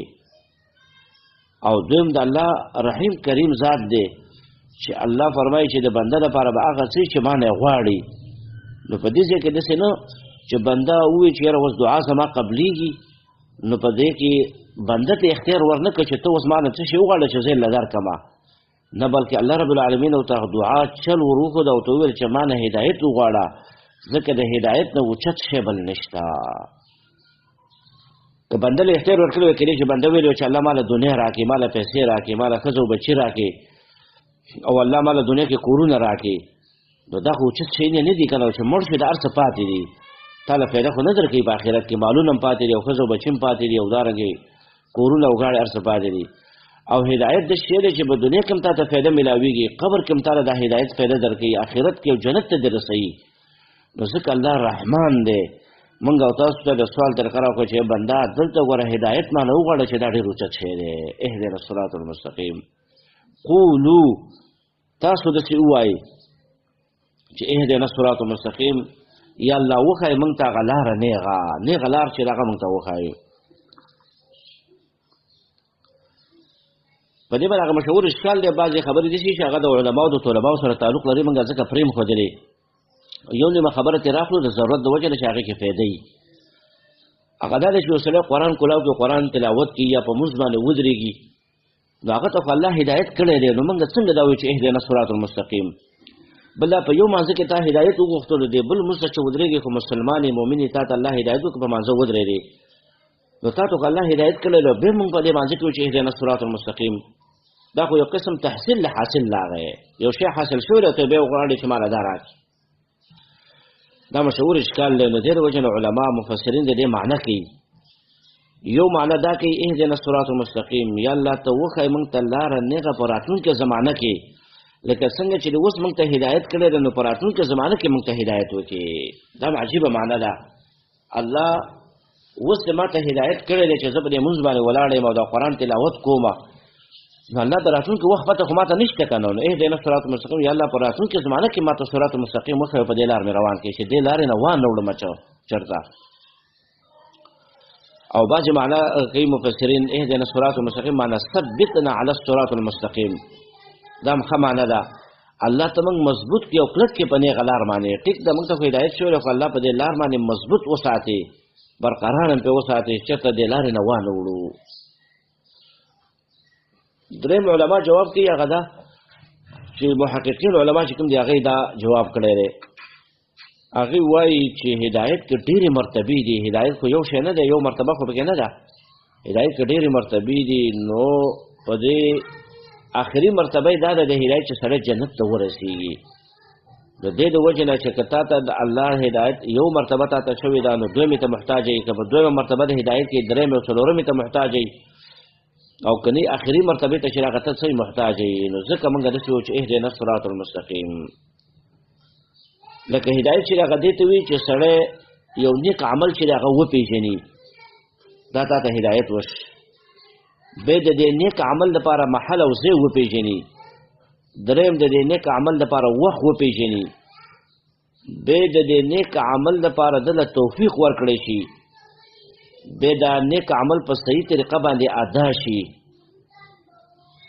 او دویم د الله رحیم کریم ذات دی چې الله فرمایي چې د بنده لپاره به هغه څه چې ما نه غواړي نو په دې ځای کې داسې نه چې بنده ووایي چې یاره اوس دعا زما قبلیږي نو په دې کې بنده ته اختیار ورنه کړه چې ته اوس ما نه څه شی وغواړه چې زه یې له درکړمه نه بلکې الله رب العالمین او ته دعا چل ور وښود او ته وویل چې ما نه هدایت وغواړه ځکه د هدایت نه اوچت شی بل نشته که بنده له اختیار ورکړی وی کېدای چې بنده ویلی چې الله ما له دنیا راکړي ما له پیسې راکړي ما له ښځه او بچي راکړي او الله ما له دنیا کې کورونه راکړي نو دا خو اوچت شی نه دي که نه چې مړ شوي د هر څه پاتې دي تا له فایده خو نه درکوي په آخرت کې مالونه هم پاتې دي او ښځه او بچي هم پاتې دي او دارنګې کورونه او غاړې هر څه پاتې دي او هدایت د شی دی چې په دنیا کې هم تا ته فایده میلاویږي قبر کې هم تا له دا هدایت فایده درکوي آخرت کې او جنت ته دې رسوي نو ځکه الله رحمان دی مونږ او تاسو ته د سوال طریقه راکړو چې بنده دلته ګوره هدایت ما نه وغواړه چې دا ډېر اوچت شی دی اهدنا الصراط المستقیم قولو تاسو داسې ووایئ چې اهدنا الصراط المستقیم یا الله وښایې مونږ ته هغه لاره نیغه لار چې هغه مونږ ته وښایي په دې باندې هغه مشهور اشکال دی بعضې خبرې داسې چې هغه د علماو د طلباو سره تعلق لري مونږ ځکه پرېمښودلې یو نیمه خبره ترې راخلو د ضرورت د وجې نه چې هغې کې فایده وي هغه دا دی چې یو سړی قرآن کلاو کې قرآن تلاوت کوي یا په مونځ باندې ودرېږي نو هغه ته خو الله هدایت کړی دی نو مونږ څنګه دا وایو چې اهدنا الصراط المستقیم بل دا په یو مانځه کې تا هدایت وغوښتلو دی بل مونځ ته چې ودرېږي خو مسلمان یې مؤمن یې تا ته الله هدایت وکړي په مانځه ودرېږي نو تا ته خو الله هدایت کړی دی بیا مونږ په دې مانځه کې وایو چې اهدنا الصراط المستقیم دا خو یو قسم تحصیل له حاصل راغی یو شی حاصل شوی دی ته بیا وغواړې چې ماله دا راکړي دا مشهور اشکال دی نو دې د وجې نه علما مفسرین د دې معنی کوي یو معنی دا کوي اهدنا الصراط المستقیم یا الله ته وښایې مونږ ته لاره نیغه په راتلونکې زمانه کې لکه څنګه چې اوس مونږ ته هدایت کړی دی نو په راتلونکې زمانه کې مونږ ته هدایت وکړي دا عجیبه معنی ده الله اوس ما ته هدایت کړی دی چې زه په دې مونځ باندې ولاړ یم او د قرآن تلاوت کومه نو الله د راتلونکي وخت پته خو ما ته نشته که نه نو اهدنا الصراط المستقیم یا الله په راتلونکي زمانه کې ما ته صراط مستقیم وښایه په دې لار مې روان کړي چې دې لارې نه وانه وړم چېرته او بعضې معنا کوي مفسرین اهدنا الصراط المستقیم معنا ثبتنا علی الصراط المستقیم دا هم ښه معنا ده الله ته موږ مضبوط کړي او کلک کړي په نیغه لار باندې ټیک ده موږ ته خو هدایت شوی خو الله په دې لار باندې مضبوط وساتي برقرار هم پرې وساتي چېرته دې لارې نه وانه وړو دریم علما جواب کوي هغه دا چې محققین علما چې کوم دي هغې دا جواب کړی دی هغې وایي چې هدایت کې ډېرې مرتبې دي هدایت خو یو شی نه دی یو مرتبه خو پکې نه ده هدایت کې ډېرې مرتبې دي نو په دې آخري مرتبه یې دا ده د هدایت چې سړی جنت ته ورسېږي د دې د وجې نه چې که تا ته د الله هدایت یو مرتبه تا ته شوې ده نو دویمې ته محتاج یې که په دویمه مرتبه د هدایت کې درېمې او څلورمې ته محتاج یې او کني آخري مرتبه ته چې راغته ته څه محتاج یې نو ځکه موږ داسې وایو چې اهدنا الصراط المستقیم لکه هدایت چې هغه دې ته وي چې سړی یو نیک عمل چې هغه وپېژني دا تا ته هدایت وش بیا د دې نیک عمل لپاره محل او ځای وپېژني درېیم د دې نیک عمل لپاره وخت وپېژني بیا د دې نیک عمل لپاره دله توفیق ورکړی شي بیا دا نیک عمل په صحیح طریقه باندې ادا شي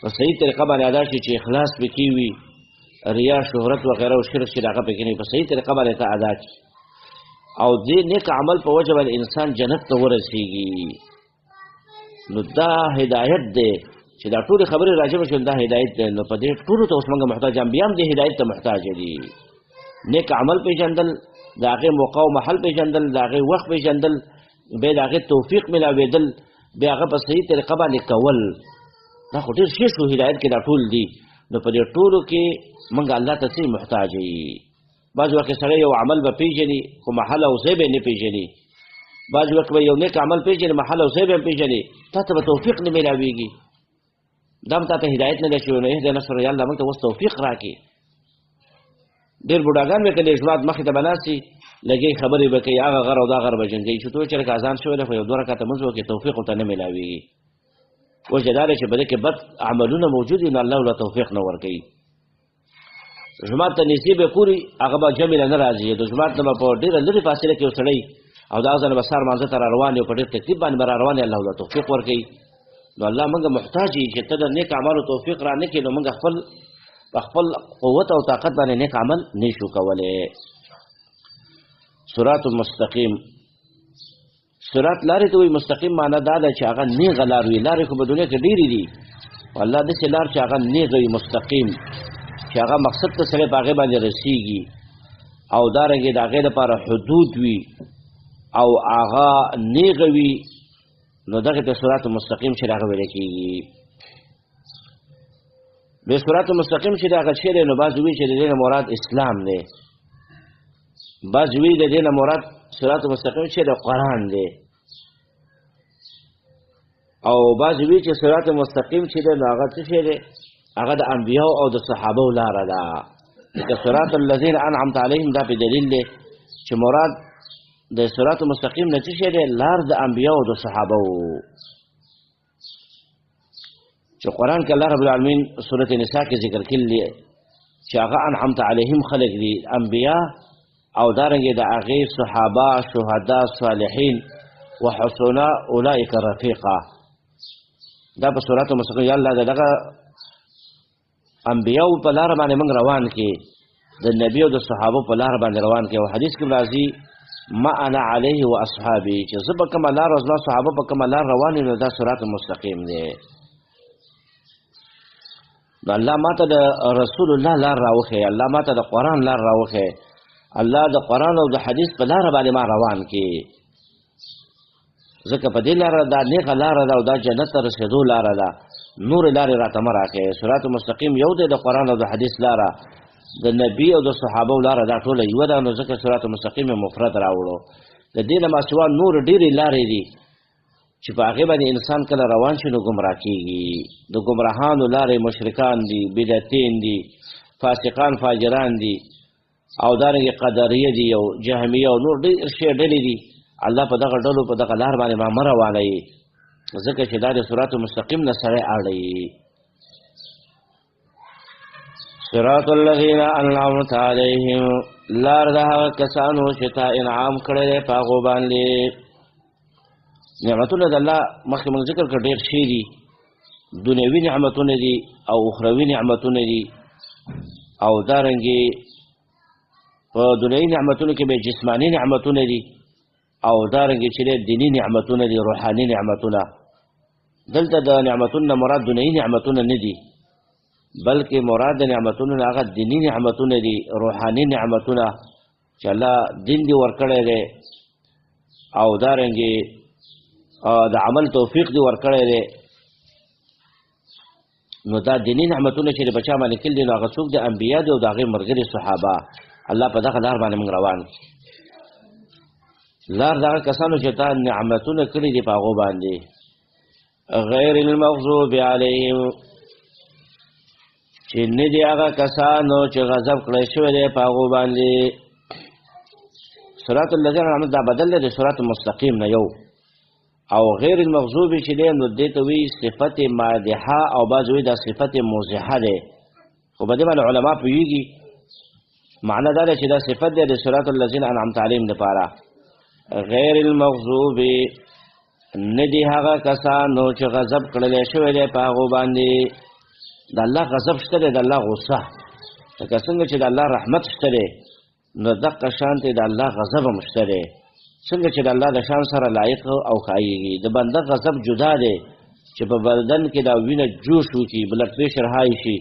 په صحیح طریقه باندې ادا شي چې اخلاص پکې وي ریا شهرت وغیره او شرک چې هغه پکې نه په صحیح طریقه باندې ته ادا کړي او دې نیک عمل په وجه باندې انسان جنت ته ورسېږي نو دا هدایت دی چې دا ټولې خبرې راجبه شول دا هدایت دی نو په دې ټولو ته اوس موږ محتاج انبیا هم دې هدایت ته محتاج دي نیک عمل پېژندل د هغې موقع او محل پېژندل د هغې وخت پېژندل بیا د هغې توفیق میلاوېدل بیا هغه په صحیح طریقه باندې کول دا خو ډېر ښه شو هدایت کې دا ټول دي نو په دې ټولو کې موږ الله ته څه محتاج یو بعض وخت سړی یو عمل به پېژني خو محل او ځای به یې نه پېژني بعض وخت به یو نیک عمل پېژني محل او ځای به یې پېژني تا ته به توفیق نه میلاوېږي دا هم تا ته هدایت نه دی شوی نو اهدنا الصراط یا الله موږ ته اوس توفیق راکړي ډېر بوډاګان به کله جماعت مخې ته به ناستي لګۍ خبرې به کوي هغه غر او دا غر به جنګوي چې تو چې لکه اذان شوی دی خو یو دوه رکعته لمونځ وکړي توفیق ورته نه میلاوېږي وجه دا دی چې په دې کې بد عملونه موجود دي نو الله ورله توفیق نه ورکوي جماعت ته نږدې به پوري هغه به جمع نه راځي د جماعت نه په ډیره لري فاصله کې وسړی او دا ځنه بسار مانځه تر روان یو په ډیر تکلیف باندې بر روان الله تعالی توفیق ورکړي نو الله موږ محتاج چې ته د نیک اعمالو توفیق را نه کړي نو موږ خپل قوت او طاقت باندې نیک عمل نشو کولای صراط مستقیم صراط لارې ته وي مستقیم معنا دا ده چې هغه نیغ لار وي لارې خو په دنیا کې ډېرې دي والله داسې لار چې هغه نیغ وي مستقیم چې هغه مقصد ته سړی په هغې باندې رسیږي او دارنګې د هغې لپاره حدود وي او هغه نیغ وي نو دغې ته صراط مستقیم چې هغه ویل کېږي د صراط مستقیم چې هغه شی دی نو بعض وایي چې د دې نه مراد اسلام دی بعض وایي د دې نه مراد صراط مستقیم چې د قرآن دی او بعض وایي چې صراط مستقیم چې دی نو هغه څه شی دی هغه د انبیاء او د صحابه لاره ده لکه صراط الذین انعمت علیهم دا په دلیل دی چې مراد د صراط مستقیم نه څه شی دی لار د انبیاء او د صحابه چې قرآن کې الله رب العالمین سورۃ النساء کې ذکر کړي چې هغه انعمت علیهم خلق دي انبیاء او دارنګه د هغه صحابه شهدا صالحین وحسن اولئک رفیقا دا په سورۃ مستقیم الله دغه انبیاء په لار باندې موږ روان کې د نبی او د صحابه په لار باندې روان کې او حدیث کې راځي ما انا علیه و اصحابي چې زه په کومه لار او زما صحابه په کومه لار روان دي دا صراط مستقیم دی الله ماته د رسول الله لار راوخی الله ماته د قرآن لار راوخی الله د قرآن او د حدیث په لار باندې ما روان کې ځکه په دې لار دا نیغه لار ده او دا جنت ته رسېدو لار ده نور لارې راته مه راکړې صراط مستقیم یو دی د قرآن او د حدیث لاره د نبی او د صحابه لاره دا ټوله یوه ده نو ځکه صراط مستقیم مفرد راوړو د دې نه ماسوا نور ډېرې لارې دي چې په هغې باندې انسان کله روان شي نو ګمراه کېږي د ګمراهانو لارې مشرکان دي بدعتین دي فاسقان فاجران دي او دارنګې قدریه دي او جهمیه او نور ډېر شی ډلې دي الله په دغه ډلو په دغه لار باندې ما مه روانوي ځکه چې دا د صراط مستقیم نه سړی اړوي صراط الذین انعمت علیهم لار د هغه کسانو چې تا انعام کړی دی په هغو باندې نعمتونه د الله مخکې موږ ذکر کړ ډېر شي دي دنیوي نعمتونه دي او اخروي نعمتونه دي او دارنګې په دنیوي نعمتونو کې به جسماني نعمتونه دي او دارنګې چې دیني نعمتونه دي روحاني نعمتونه دلته د نعمتونه مراد دنیوي نعمتونه نه دي بلکې مراد د نعمتونو هغه دیني نعمتونه دي روحاني نعمتونه چې الله دین دې ورکړی دی او دارنګې د عمل توفیق دی ورکړی دی نو دا دیني نعمتونه چې د بچا باندې کړي دي نو هغه څوک د انبیا دي او د هغې ملګري صحابه الله په دغه لار باندې موږ روان لار دغه کسانو چې تا نعمتونه کړي دي په هغو باندې غیر المغضوب علیهم چې نه دي هغه کسانو چې غضب کړی شوی دی په هغو باندې صراط الذین انعمت دا بدل دی د صراط مستقیم نه یو او غیر المغضوب چې دی نو دې ته وایي صفت مادحه او بعض وایي دا صفت موضحه دی خو په دې باندې علما پوهېږي معنا دا دی چې دا صفت دی د صراط الذین انعمت علیهم دپاره غیر المغضوب نه دي هغه کسانو چې غضب کړلی شوی دی په هغو باندې د الله غضب شته دی د الله غصه لکه څنګه چې د الله رحمت شته دی نو دقه شانتې د الله غضب هم شته دی څنګه چې د الله د شان سره لایق او ښایېږي د بنده غضب جدا دی چې په بدن کې دا وینه جوش وکړي بلډ پریشر های شي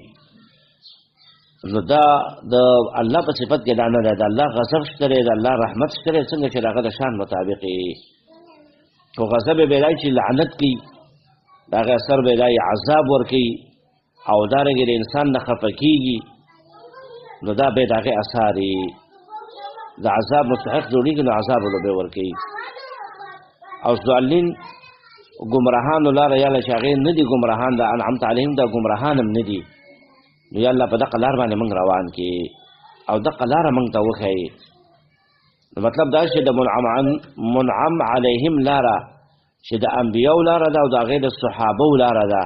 نو دا د الله په صفت کې دا نه دی د الله غضب شته دی د الله رحمت شته دی څنګه چې د هغه د شان مطابق یې خو غضب یې بېلای چې لعنت کوي د هغې اثر بېلای عذاب ورکوي او دارنګې د انسان نه خفه کېږي نو دا به د هغې اثار د عذاب مستحق جوړېږي نو عذاب له به ورکوي او ضالین ګمراهانو لاره یاله چې هغې نه دي ګمراهان د انعمت علیهم دا ګمراهان هم نه دي نو یا الله په دغه لار باندې موږ روان کړي او دغه لاره موږ ته وښیي نو مطلب دا چې د منعم علیهم لاره چې د انبیاو لاره ده او د هغې د صحابو لاره ده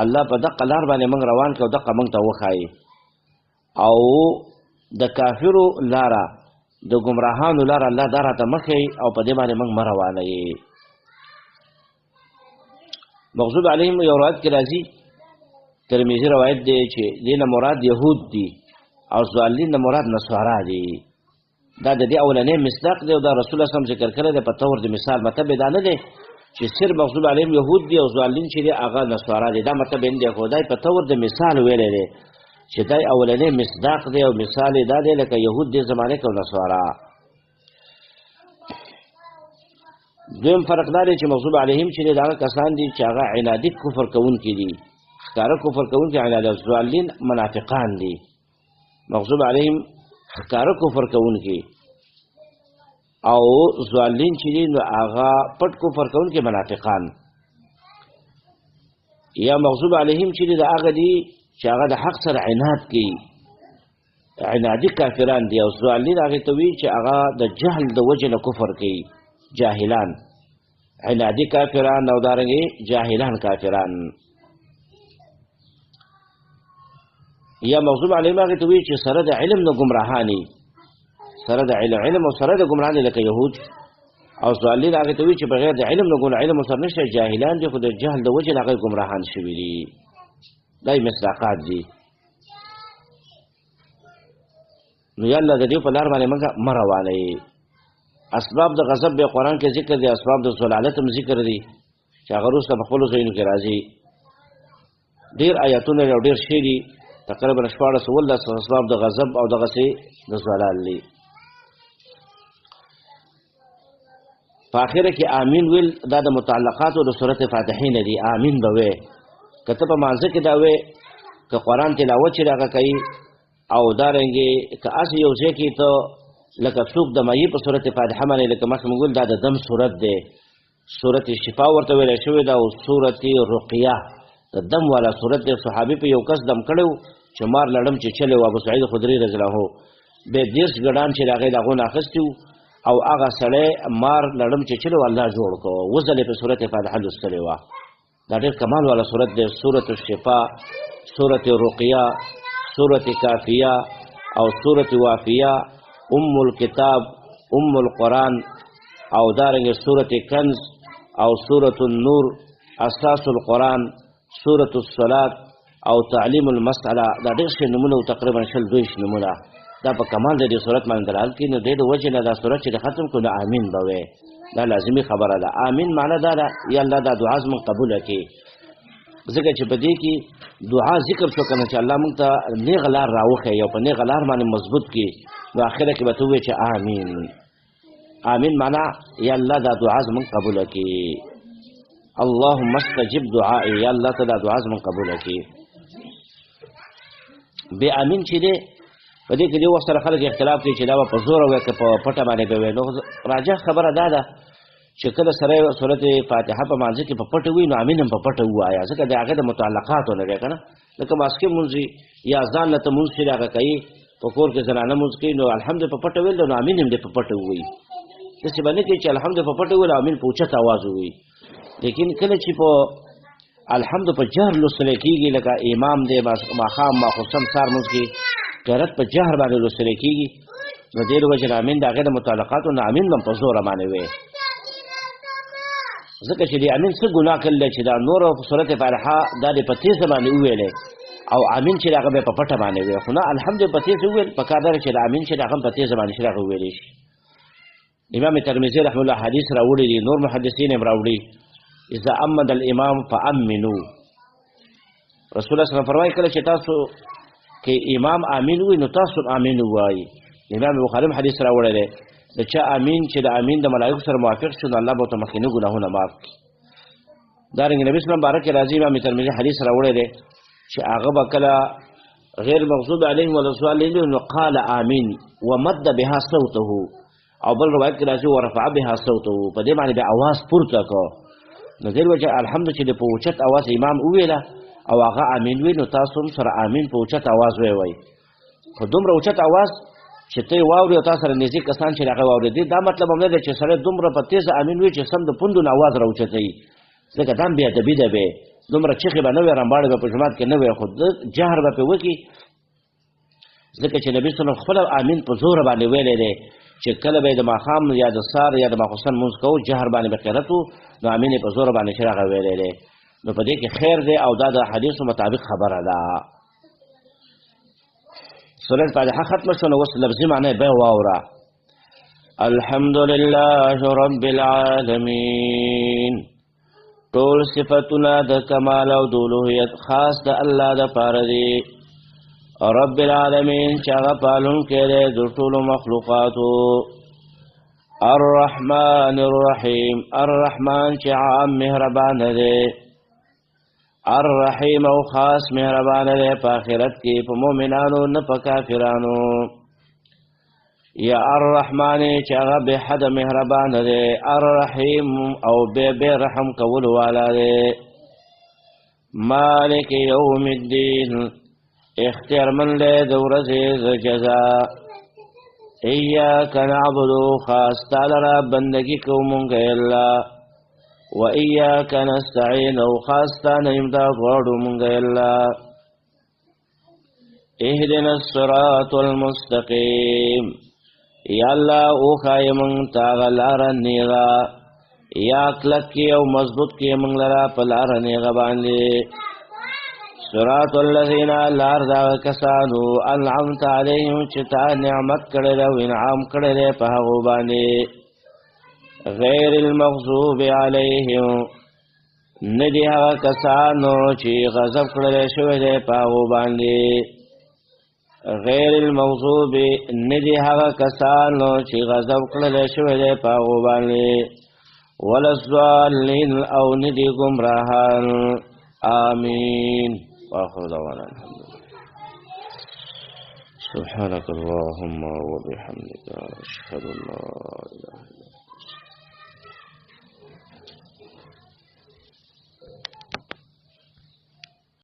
الله په دغه لار باندې موږ روان کړو دغه موږ ته وښایي او د کافرو لاره د ګمراهانو لاره الله دا راته مخی او په دې باندې موږ مه روانوي. مغضوب علیهم یو روایت کې راځي، ترمذی روایت دی چې دې نه مراد یهود دي او ضالین نه مراد نصارا دي. دا د دې اولنې مصداق دی او دا رسول الله صلی الله علیه وسلم ذکر کړی دی په تور د مثال. مطلب دا نه دی چې صرف مغضوب علیهم یهود دي او ضالین چې دي هغه نصارا دي، دا مطلب نه دی. خدای په تور د مثال ویلی دی چې دا اولنې مصداق دی او مثال دا دی لکه یهود دې زمانه کې او نصارا. دویم فرق دا دی چې مغضوب علیهم چې دا کسان دي چې هغه عنادي کفر کوونکي دي، ښکاره کفر کوونکي عنادي. ضالین منافقان دي. مغضوب علیهم ښکاره کفر کوونکي او ضالین چې دي نو هغه پټ کفر کوونکي منافقان. یا مغضوب علیهم چې دا هغه دي چې هغه د حق سره عناد کوي، عنادي کافران دي. او ضالین هغې ته وایي چې هغه د جهل د وجې نه کفر کوي، جاهلان. عنادي کافران او دارنګې جاهلان کافران. یا مغضوب علیهم هغې ته وایي چې سره د علم نه ګمراهاني، سره د علم او سره د ګمراهاني لکه یهود. او ضالین هغې ته وایي چې بغیر د علم نه علم سره نشته، جاهلان دي خو د جهل د وجې نه هغه ګمراهان شوي دي. دا یې مصداقات دي. نو یا الله د دې په لار باندې موږ مه روانوي. اسباب د غضب به قرآن کې ذکر دي، اسباب د ضلالت هم ذکر دي چې هغه وروسته په خپلو ځایونو کې راځي. ډېر آیاتونه او ډېر شی دي، تقریبا 14 اسباب د غضب او دغسې د ضلال دي. په آخره کې آمین ویل دا د متعلقاتو د سورت فاتحې نه دي. آمین به وی که ته په مانځه کې دا وی، که قرآن تلاوت چې هغه کوي او دارنګې که هسې یو ځای کې ته لکه څوک د مایې په صورت فاتحه باندې لکه مخکې موږ ویل دا د دم صورت دی، صورت شفا ورته ویلی شوې ده، او صورت رقیه د دم والا صورت دی. صحابي په یو کس دم کړی و چې مار لړم چې چلی و، ابو سعید خدري رضی الله عنه بیا 10 ګډان چې د هغې د هغو نه اخیستي و او هغه سړی مار لړم چې چلی و الله جوړ کړو، اووه ځلې په صورت فاتحه لوستلې وه. دا ډېر کمال والا صورت دی. صورت الشفا، صورت رقیه، صورت کافیه او صورت وافیه، ام الکتاب، ام القرآن او دارنګه صورت کنز او صورت النور، اساس القرآن، صورت الصلاة او تعلیم المسأله. دا ډېر ښه نومونه او تقریبا 22 نومونه. دا په کمال د دې صورت باندې دلالت کوي. نو دې د وجې نه دا صورت چې ختم کړو نو آمین به وی، دا لازمي خبره ده. آمین معنی دا ده یا الله دا دعا زموږ قبوله کړي، ځکه چې په دې کې دعا ذکر شو کنه چې الله موږ ته نیغه لار راوښیي او په نیغه لار باندې مضبوط کړي. نو آخره کې به ته ووایې چې آمین. آمین معنا یا الله دا دعا زموږ قبوله کړي. اللهم استجب دعائي، یا الله ته دا دعا زموږ قبوله کړي. بې آمین چې دی په دې کې دې وخت سره خلک اختلاف کوي چې دا به په زوره وایي که په پټه باندې به وایي. نو راجح خبره دا ده چې کله سړی صورت فاتحه په مانځه کې په پټه وایي نو آمین هم په پټه ووایه، ځکه د هغې د متعلقاتو نه دی که نه. لکه ماسکې مونځ وي یا ځان له ته مونځ چې د هغه کوي، په کور کې زنانه مونځ کوي نو الحمد په پټه ویل نو آمین هم دې په پټه ووایي. داسې به نه کوي چې الحمد په پټه ویل آمین په اوچت اواز ووایي. لیکن کله چې په الحمد په جهر لوستلی کېږي، لکه امام دی ماښام ماخوستن سهار مونځ کې قرت په جهر باندې لوستلی کېږي، نو دې د وجې نه آمین د هغې د متعلقاتو نه آمین به هم په زوره باندې وایي. ځکه چې دې امین څه ګناه کړلی چې دا نوره صورت فاتحه دا دې په تیزه باندې وویلی او امین چې د هغه به یې په پټه باندې وویل. خو نه الحمد په تیزه وویل، پکار دا چې د امین چې د هغه هم په تیزه باندې چې د هغه وویلی شي. امام ترمذي رحمه الله حدیث راوړي دي، نور محدثین هم راوړي، اذا امد الامام فامنوا. رسول الله صلی الله علیه وسلم فرمایي کله چې تاسو کې امام امین وي نو تاسو امین ووایي. امام بخاري هم حدیث راوړی دی د چا امین چې د امین د ملایکو سره موافق شو نو الله به ورته مخکیني ګناهونه معاف کړي. دارنګه نبی اسلام بارک راځي، امام ترمذي حدیث راوړی دی چې هغه به کله غیر مغضوب علیهم ولا الضالین نو قال آمین ومد بها صوته، او بل روایت کې راځي ورفع بها صوته، په دې باندې به اواز پورته کو. نو دې وجه الحمد چې په اوچت اواز امام وویله او هغه امین وی نو تاسو هم سره امین په اوچت اواز ووایئ. خو دومره اوچت اواز چې ته یې واورې او تا سره نږدې کسان چې هغه واورېدي، دا مطلب هم نه دی چې سړی دومره په تیزه امین وي چې سم د پوندو نه اواز راوچتوي، ځکه دا هم بې ادبي ده. بې دومره چیغې به نه وي، رمباړې به په جومات کې نه وي، خو جهر به پرې وکړي، ځکه چې نبی صلی الله علیه وسلم خپل امین په زور باندې ویلی دی چې کله به د ماښام یا د سار یا د ماخوستن لمونځ کوو جهر باندې به قرت وو نو امین یې په زور باندې چې هغه ویلی دی نو په دې کې خیر دی او دا د حدیثو مطابق خبره ده سورة فاتحه ختمه شو نو اوس لفظي معنی به واوره الحمد لله رب العالمین ټول صفتونه د کمال او د الوهیت خاص د الله د پاره دي رب العالمین چې هغه پالونکی دی د ټولو مخلوقاتو الرحمن الرحیم الرحمن چې عام مهربان دی الرحیم او خاص مهربان دی په آخرت کې په مؤمنانو نه په کافرانو یا الرحمن چې هغه به حد مهربان دی الرحیم او به رحم کول والا دی مالک یوم الدین اختیار من له د ورځې جزاء ایاک نعبد خاص تعالی را بندگی کومږ الله و ایاک نستعين او خاص تعالی امداد غواړو مونږ الله اهدنا الصراط المستقيم یا الله او خایمون تاغلار نیغا یا کلک کی او مضبوط کی مونږ لرا په لار نیغا باندې صراط الذين لار دا کسانو انعمت علیهم چې تا نعمت کړل او انعام کړل په هغه باندې غیر المغضوب علیهم ندی هغه کسانو چې غضب کړل شوی دی په هغه باندې غیر المغضوب ندی هغه کسانو چې غضب کړل شوی دی په هغه باندې ولا الضالین او ندی گمراهان آمین واخر دعوانا الحمد لله سبحانك اللهم وبحمدك أشهد أن لا إله إلا أنت